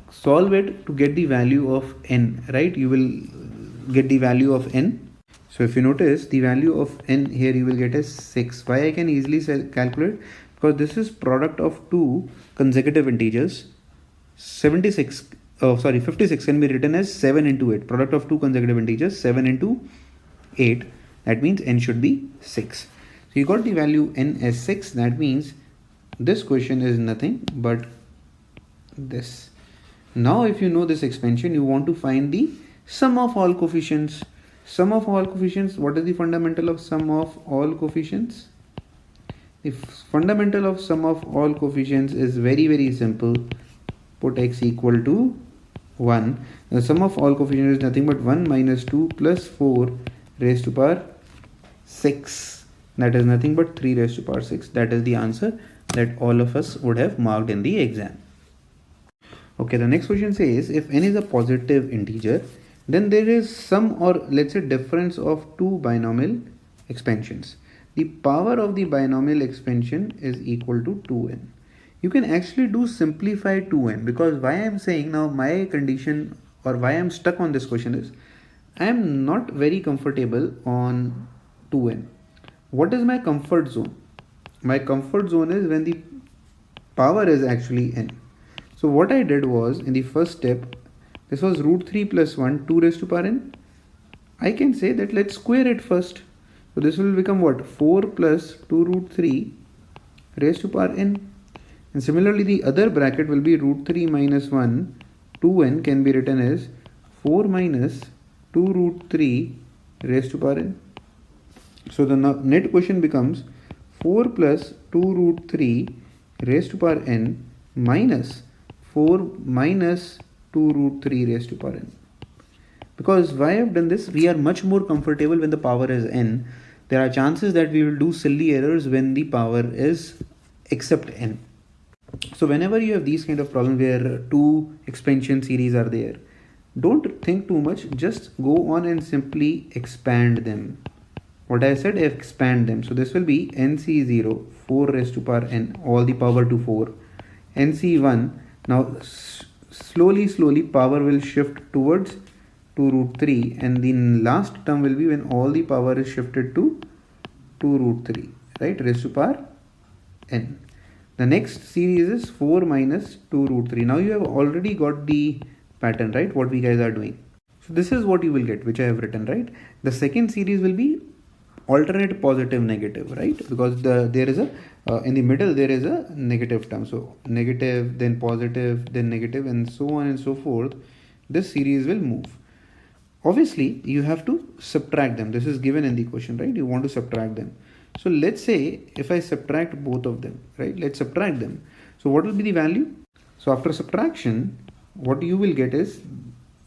Solve it to get the value of n, right? You will get the value of n. So if you notice, the value of n here you will get as 6. Why I can easily calculate? Because this is product of two consecutive integers. 56 can be written as 7 into 8. Product of two consecutive integers, 7 into 8. That means n should be 6. So you got the value n as 6. That means this question is nothing but this. Now if you know this expansion, you want to find the sum of all coefficients. Sum of all coefficients, what is the fundamental of sum of all coefficients? The fundamental of sum of all coefficients is very simple. Put x equal to 1. The sum of all coefficients is nothing but 1 minus 2 plus 4 raised to power 6. That is nothing but 3 raised to power 6. That is the answer that all of us would have marked in the exam. Okay, the next question says if n is a positive integer, then there is sum or let's say difference of two binomial expansions. The power of the binomial expansion is equal to 2n. You can actually do simplify 2n, because why I am saying now my condition or why I am stuck on this question is I am not very comfortable on 2n. What is my comfort zone? My comfort zone is when the power is actually n. So what I did was, in the first step, this was root 3 plus 1, 2 raised to power n. I can say that let's square it first. So this will become what? 4 plus 2 root 3 raised to power n. And similarly, the other bracket will be root 3 minus 1, 2n can be written as 4 minus 2 root 3 raised to power n. So the net question becomes 4 plus 2 root 3 raised to power n minus 4 minus 2 root 3 raised to power n. Because why I have done this, we are much more comfortable when the power is n. There are chances that we will do silly errors when the power is except n. So whenever you have these kind of problems where two expansion series are there, don't think too much, just go on and simply expand them. What I said, expand them. So this will be NC0, 4 raised to power n, all the power to 4. NC1, now slowly power will shift towards 2 root 3, and the last term will be when all the power is shifted to 2 root 3, right, raised to power n. The next series is 4 minus 2 root 3. Now you have already got the pattern, right, what we guys are doing. So this is what you will get, which I have written, right. The second series will be alternate positive negative, right, because there is a in the middle there is a negative term. So negative, then positive, then negative, and so on and so forth. This series will move. Obviously you have to subtract them. This is given in the question, right? You want to subtract them. So let's say if I subtract both of them, right, let's subtract them. So what will be the value? So after subtraction, what you will get is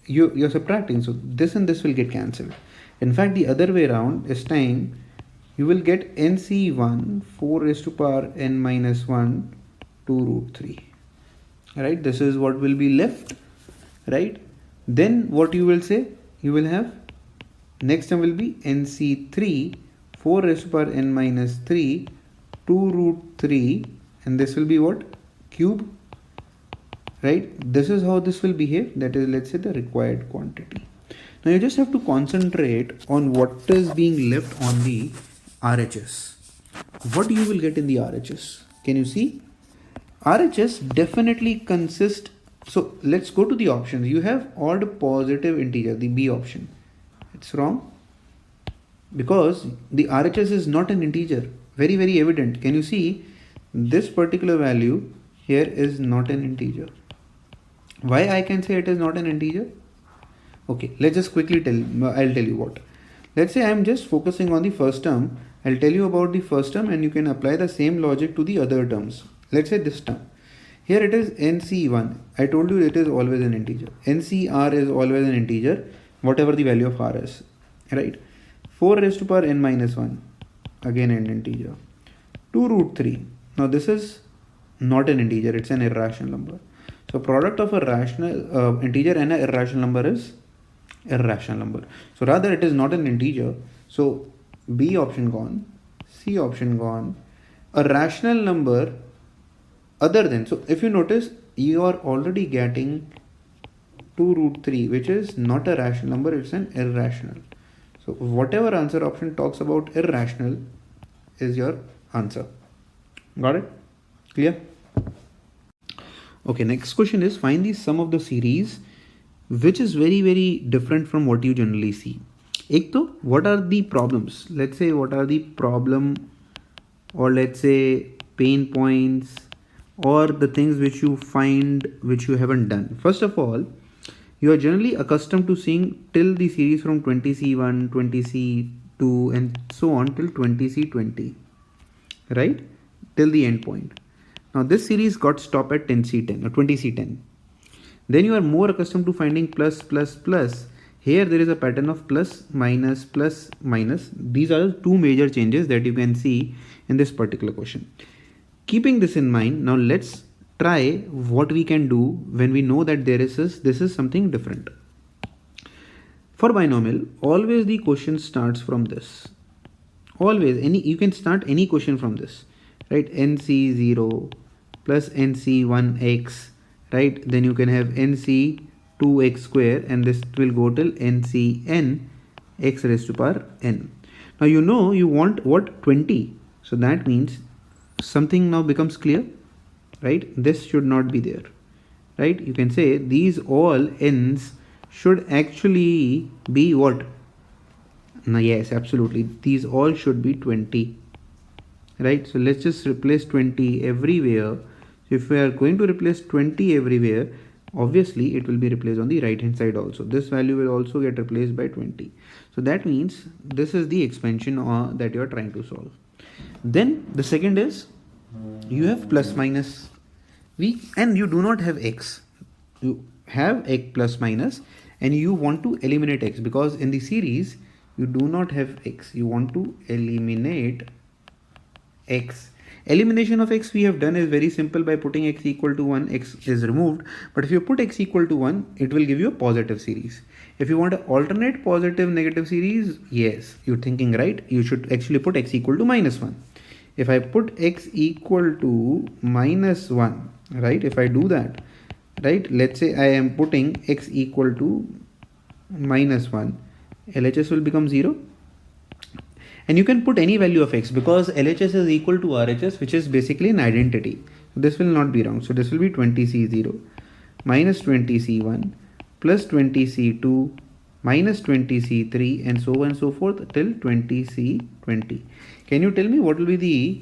you're subtracting, so this and this will get cancelled. In fact, the other way around, this time you will get NC1, 4 raised to power n minus 1, 2 root 3. Right, this is what will be left, right? Then what you will say, you will have next term will be NC3, 4 raised to power n minus 3, 2 root 3, and this will be what? Cube, right? This is how this will behave. That is, let's say, the required quantity. Now you just have to concentrate on what is being left on the RHS. What you will get in the RHS? Can you see? RHS definitely consists. So let's go to the options. You have odd positive integer, the B option. It's wrong because the RHS is not an integer. Very evident. Can you see this particular value here is not an integer? Why I can say it is not an integer? Okay, let's just quickly I'll tell you what. Let's say I'm just focusing on the first term. I'll tell you about the first term and you can apply the same logic to the other terms. Let's say this term. Here it is NC1. I told you it is always an integer. NCR is always an integer, whatever the value of R is. Right? 4 raised to power n minus 1. Again an integer. 2 root 3. Now this is not an integer, it's an irrational number. So product of a rational integer and an irrational number is irrational number. So rather it is not an integer. So B option gone, C option gone. A rational number other than, so if you notice, you are already getting 2 root 3, which is not a rational number, it's an irrational. So whatever answer option talks about irrational is your answer. Got it? Clear? Okay, next question is find the sum of the series which is very different from what you generally see. एक तो what are the problems? Let's say what are the problem, or let's say pain points, or the things which you find which you haven't done. First of all, you are generally accustomed to seeing till the series from 20C1, 20C2 and so on till 20C20, right? Till the end point. Now this series got stopped at 10C10 or 20C10. Then you are more accustomed to finding plus plus plus. Here there is a pattern of plus minus plus minus. These are the two major changes that you can see in this particular question. Keeping this in mind, now let's try what we can do when we know that this is something different. For binomial, always the question starts from this. Always, you can start any question from this, right? NC0 plus NC1x, right? Then you can have NC2x square and this will go till NCn x raised to power n. Now you know you want what? 20. So that means something now becomes clear, right? This should not be there, right? You can say these all n's should actually be what? Now yes, absolutely, these all should be 20, right? So let's just replace 20 everywhere. So if we are going to replace 20 everywhere, obviously it will be replaced on the right hand side also. This value will also get replaced by 20. So that means this is the expansion that you are trying to solve. Then the second is you have plus minus and you do not have x. You have x plus minus and you want to eliminate x because in the series you do not have x. You want to eliminate x. Elimination of x we have done is very simple. By putting x equal to 1, x is removed. But if you put x equal to 1, it will give you a positive series. If you want an alternate positive negative series, yes, you're thinking right. You should actually put x equal to minus 1. If I put x equal to minus 1, right? If I do that, right? Let's say I am putting x equal to minus 1. LHS will become 0. And you can put any value of x because LHS is equal to RHS, which is basically an identity. This will not be wrong. So this will be 20C0 minus 20C1 plus 20C2 minus 20C3 and so on and so forth till 20C20. Can you tell me what will be the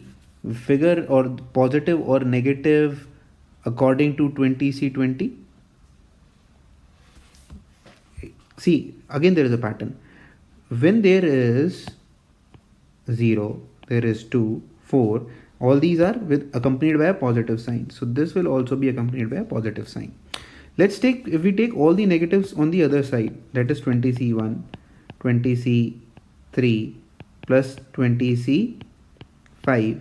figure or positive or negative according to 20C20? See, again there is a pattern. When there is 0, there is 2, 4, all these are accompanied by a positive sign. So this will also be accompanied by a positive sign. Let's take, if we take all the negatives on the other side, that is 20C1, 20C3 plus 20C5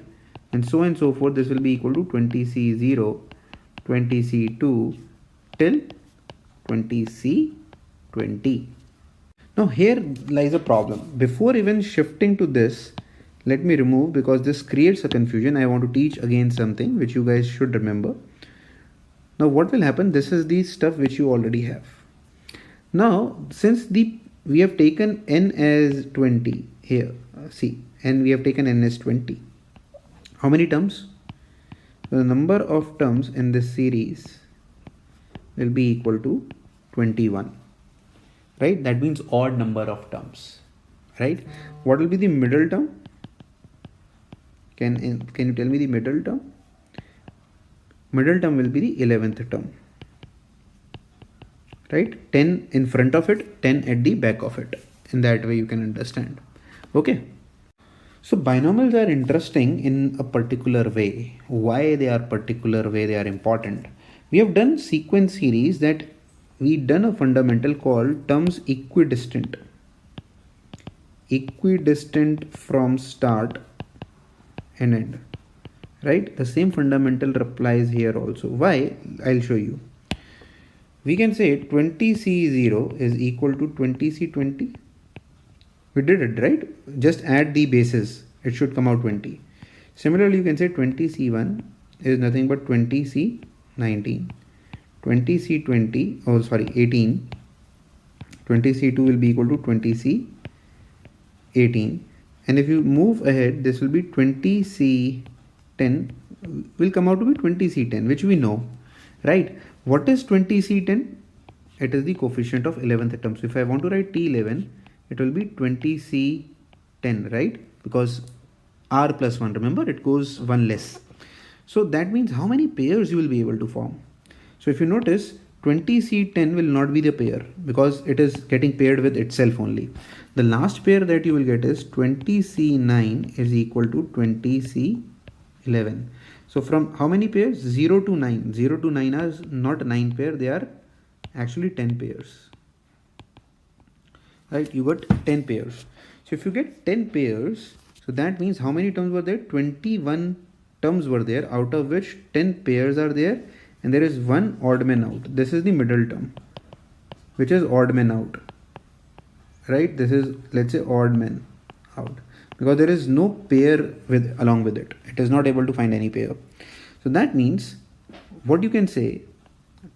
and so on and so forth, this will be equal to 20C0, 20C2 till 20C20. Now here lies a problem. Before even shifting to this, let me remove because this creates a confusion. I want to teach again something which you guys should remember. Now what will happen? This is the stuff which you already have. Now since we have taken n as 20 here, see, and we have taken n as 20. How many terms? The number of terms in this series will be equal to 21. Right? That means odd number of terms, right? What will be the middle term? Can you tell me the middle term? Middle term will be the 11th term, right? 10 in front of it, 10 at the back of it. In that way you can understand. Okay. So binomials are interesting in a particular way. Why they are particular way they are important? We have done sequence series that we done a fundamental called terms equidistant. Equidistant from start and end. Right? The same fundamental applies here also. Why? I'll show you. We can say 20C0 is equal to 20C20. We did it, right? Just add the bases. It should come out 20. Similarly, you can say 20C1 is nothing but 20C19. 20C20, oh sorry, 18. 20C2 will be equal to 20C18. And if you move ahead, this will be 20C10 will come out to be 20C10, which we know, right? What is 20C10? It is the coefficient of 11th term. So if I want to write T11, it will be 20C10, right? Because R plus 1, remember, it goes one less. So that means how many pairs you will be able to form. So if you notice, 20C10 will not be the pair because it is getting paired with itself only. The last pair that you will get is 20C9 is equal to 20C11. So from how many pairs? 0 to 9. 0 to 9 are not 9 pair, they are actually 10 pairs. Right, you got 10 pairs. So if you get 10 pairs, so that means how many terms were there? 21 terms were there, out of which 10 pairs are there, and there is one odd man out. This is the middle term, which is odd man out. Right, this is, let's say, odd man out, because there is no pair with along with it. It is not able to find any pair. So that means what you can say,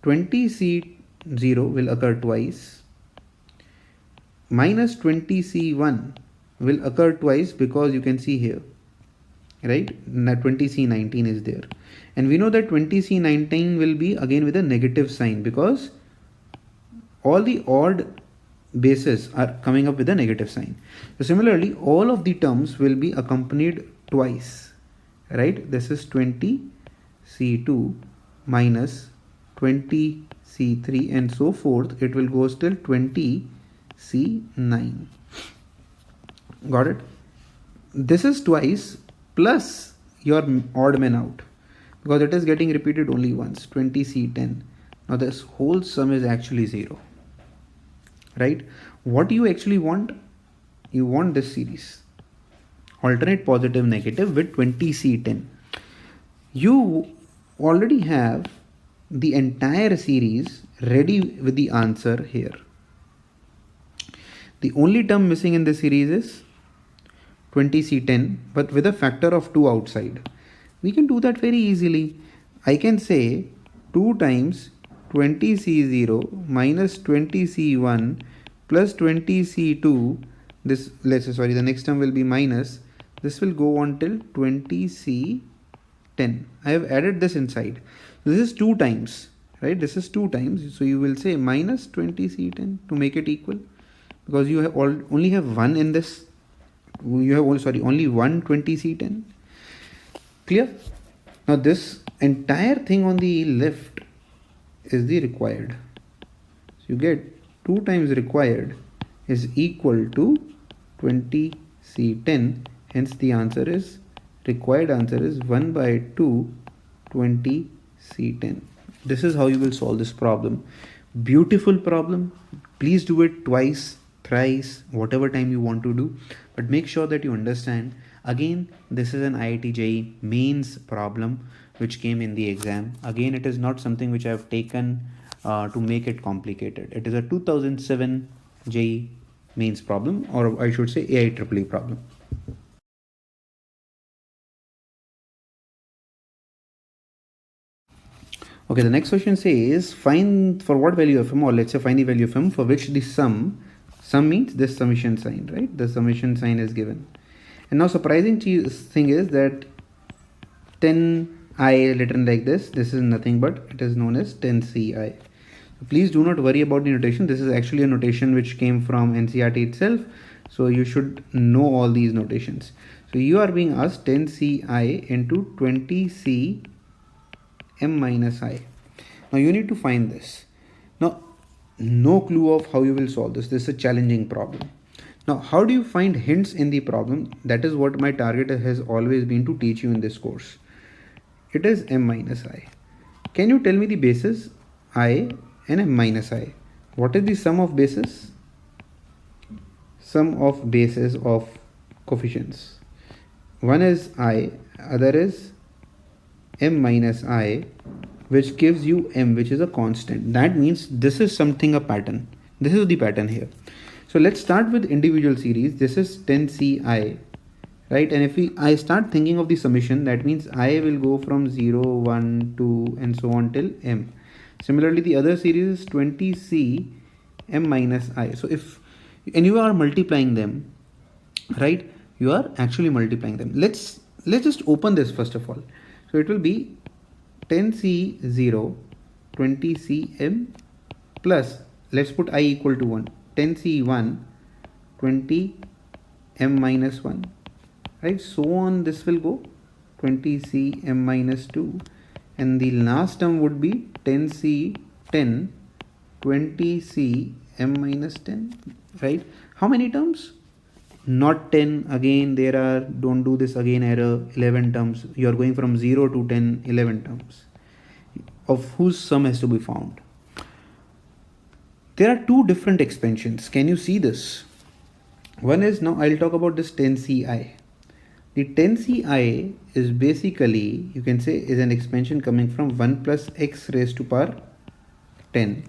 20C0 will occur twice, minus 20C1 will occur twice, because you can see here, right, 20C19 is there, and we know that 20C19 will be again with a negative sign because all the odd bases are coming up with a negative sign. So similarly, all of the terms will be accompanied twice, right? This is 20C2 minus 20C3 and so forth. It will go till 20C9. Got it? This is twice plus your odd man out, because it is getting repeated only once, 20C10. Now this whole sum is actually 0. Right? What do you actually want? You want this series, alternate positive negative with 20C10. You already have the entire series ready with the answer here. The only term missing in the series is 20C10, but with a factor of 2 outside. We can do that very easily. I can say 2 times 20C0 minus 20C1 plus 20C2. This, let's say, sorry, the next term will be minus. This will go on till 20C10. I have added this inside. This is 2 times, right? This is 2 times. So you will say minus 20C10 to make it equal, because you have only have one in this. You have only one 20C10. Clear? Now this entire thing on the left is the required. So you get 2 times required is equal to 20C10. Hence the answer is, required answer is 1 by 2 20C10. This is how you will solve this problem. Beautiful problem. Please do it twice, thrice, whatever time you want to do, but make sure that you understand. Again, this is an IIT JEE mains problem which came in the exam. Again, it is not something which I have taken to make it complicated. It is a 2007 JEE mains problem, or I should say AIEEE problem. Okay, the next question says, find for what value of m, or let's say find the value of m for which the sum means this summation sign, right? The summation sign is given. And now surprising thing is that 10i written like this is nothing but it is known as 10ci. So please do not worry about the notation. This is actually a notation which came from NCERT itself. So you should know all these notations. So you are being asked 10ci into 20c m minus I. Now you need to find this. Now no clue of how you will solve this. This is a challenging problem. Now, how do you find hints in the problem? That is what my target has always been to teach you in this course. It is m minus I. Can you tell me the bases I and m minus I? What is the sum of bases? Sum of bases of coefficients. One is I, other is m minus I, which gives you m, which is a constant. That means this is something a pattern. This is the pattern here. So let's start with individual series. This is 10ci, right? And if I start thinking of the summation, that means I will go from 0, 1, 2 and so on till m. Similarly, the other series is 20c m minus I. So and you are multiplying them, right? You are actually multiplying them. Let's just open this first of all. So it will be 10c0 20cm plus, let's put I equal to 1, 10c1 20 m minus 1, right? So on this will go 20c m minus 2, and the last term would be 10c 10 20c m minus 10, right? How many terms? Not 10. Again, there are, don't do this again, error, 11 terms. You are going from 0 to 10, 11 terms, of whose sum has to be found. There are two different expansions. Can you see this? One is, now I'll talk about this 10ci. The 10ci is basically, you can say, is an expansion coming from 1 plus x raised to power 10.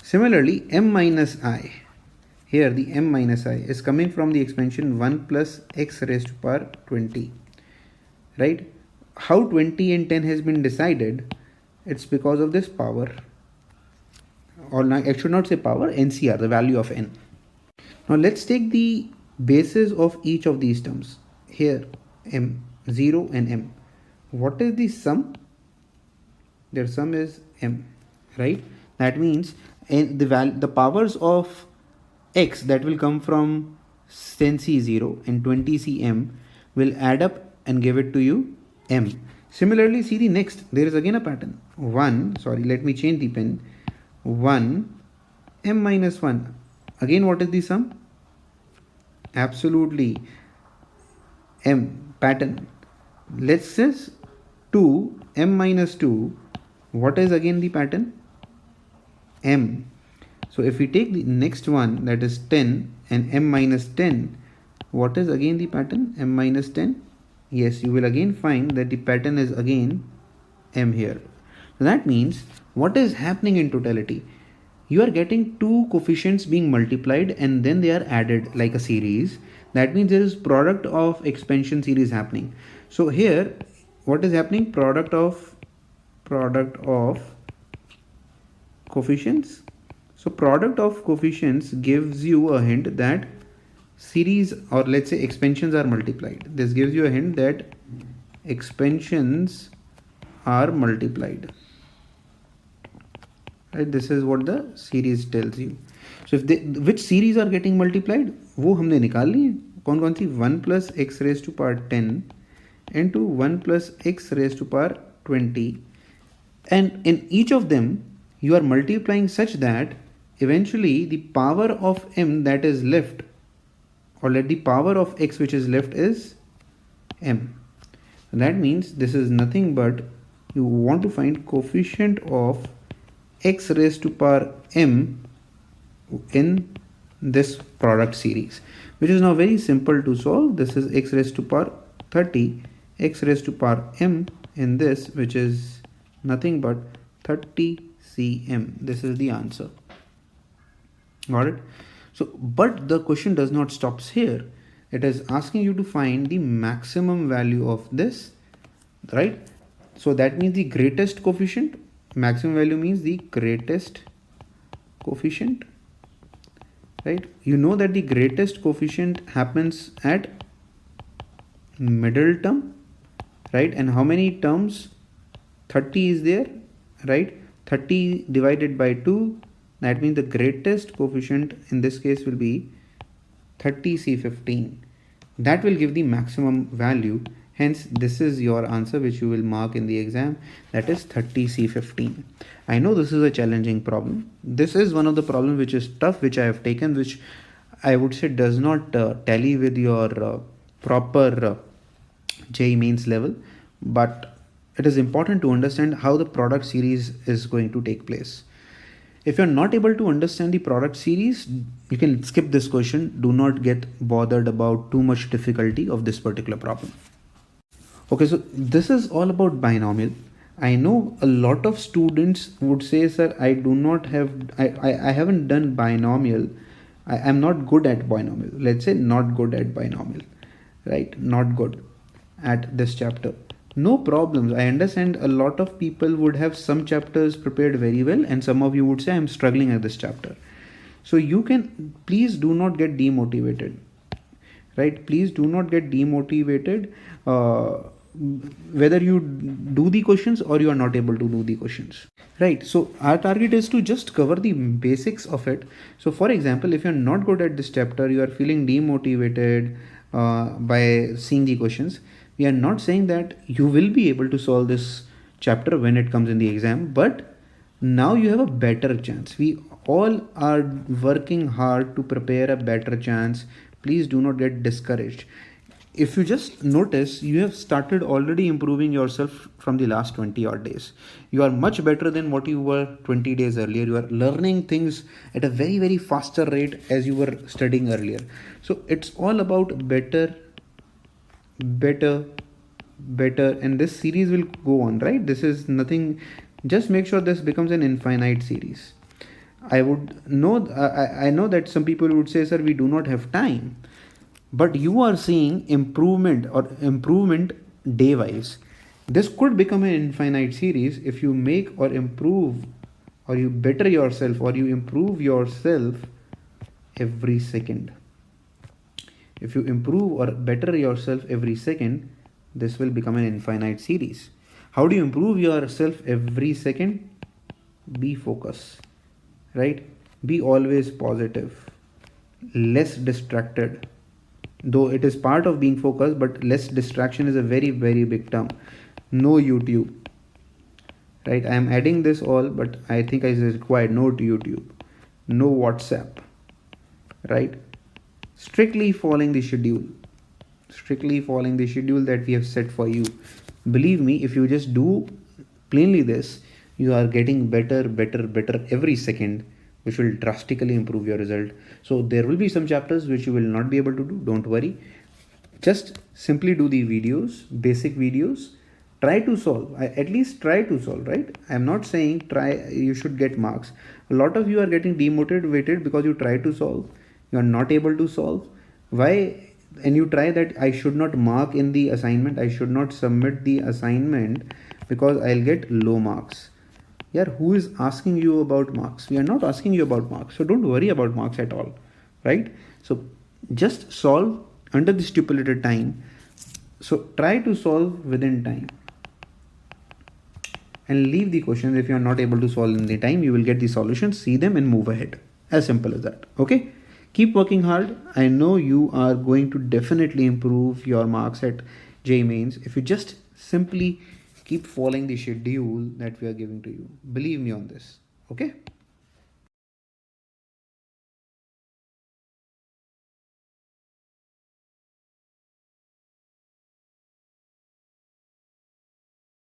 Similarly, m minus I. Here the m minus I is coming from the expansion 1 plus x raised to power 20, right? How 20 and 10 has been decided? It's because of this power, or I should not say power, NCR, the value of n. Now let's take the bases of each of these terms. Here m, 0 and m. What is the sum? Their sum is m, right? That means the powers of x that will come from 10c0 and 20cm will add up and give it to you m. Similarly, see the next, there is again a pattern. 1, sorry, let me change the pen. 1 m minus 1. Again, what is the sum? Absolutely m, pattern. Let's say 2 m minus 2. What is again the pattern? M. So if we take the next one, that is 10 and m minus 10, what is again the pattern? M minus 10. Yes, you will again find that the pattern is again m here. So that means what is happening in totality? You are getting two coefficients being multiplied and then they are added like a series. That means there is product of expansion series happening. So here, what is happening? Product of coefficients. So product of coefficients gives you a hint that series, or let's say expansions, are multiplied. This gives you a hint that expansions are multiplied. Right? This is what the series tells you. So if which series are getting multiplied, वो हमने निकाल ली है. कौन सी? 1 plus x raised to power 10 into 1 plus x raised to power 20, and in each of them you are multiplying such that eventually the power of m that is left, or let the power of x which is left, is m. That means this is nothing but you want to find coefficient of x raised to power m in this product series, which is now very simple to solve. This is x raised to power 30, x raised to power m in this, which is nothing but 30 cm. This is the answer. Got it? So, but the question does not stop here. It is asking you to find the maximum value of this, right? So that means the greatest coefficient. Maximum value means the greatest coefficient, right? You know that the greatest coefficient happens at middle term, right? And how many terms? 30 is there, right? 30 divided by 2, that means the greatest coefficient in this case will be 30c15. That will give the maximum value. Hence, this is your answer which you will mark in the exam, that is 30c15. I know this is a challenging problem. This is one of the problems which is tough, which I have taken, which I would say does not tally with your proper JEE mains level, but it is important to understand how the product series is going to take place. If you're not able to understand the product series, you can skip this question. Do not get bothered about too much difficulty of this particular problem. Okay, so this is all about binomial. I know a lot of students would say, sir, I do not have, I haven't done binomial. I am not good at binomial. Let's say not good at binomial, right? Not good at this chapter. No problems. I understand a lot of people would have some chapters prepared very well, and some of you would say, I'm struggling at this chapter. So you can, please do not get demotivated, right? Please do not get demotivated. Whether you do the questions or you are not able to do the questions, right? So our target is to just cover the basics of it. So for example, if you're not good at this chapter, you are feeling demotivated by seeing the questions, we are not saying that you will be able to solve this chapter when it comes in the exam, but now you have a better chance. We all are working hard to prepare a better chance. Please do not get discouraged. If you just notice, you have started already improving yourself from the last 20 odd days. You are much better than what you were 20 days earlier. You are learning things at a very, very faster rate as you were studying earlier. So it's all about better, better, better, and this series will go on, right? This is nothing. Just make sure this becomes an infinite series. I would know, I know that some people would say, sir, we do not have time. But you are seeing improvement day wise. This could become an infinite series if you make or improve, or you better yourself, or you improve yourself every second. If you improve or better yourself every second, this will become an infinite series. How do you improve yourself every second? Be focused, right? Be always positive, less distracted. Though it is part of being focused, but less distraction is a very, very big term. No YouTube, right? I am adding this all, but I think I required no YouTube, no WhatsApp, right? Strictly following the schedule, that we have set for you. Believe me, if you just do plainly this, you are getting better every second, which will drastically improve your result. So there will be some chapters which you will not be able to do. Don't worry. Just simply do the videos, basic videos. Try to solve. At least try to solve, right? I'm not saying you should get marks. A lot of you are getting demotivated because you try to solve. You are not able to solve. Why? And you try that I should not mark in the assignment. I should not submit the assignment because I'll get low marks. Yeah, who is asking you about marks? We are not asking you about marks. So don't worry about marks at all, right? So just solve under the stipulated time. So try to solve within time. And leave the questions. If you are not able to solve in the time, you will get the solutions, see them and move ahead. As simple as that. Okay? Keep working hard. I know you are going to definitely improve your marks at JEE Mains if you just simply keep following the schedule that we are giving to you. Believe me on this. Okay?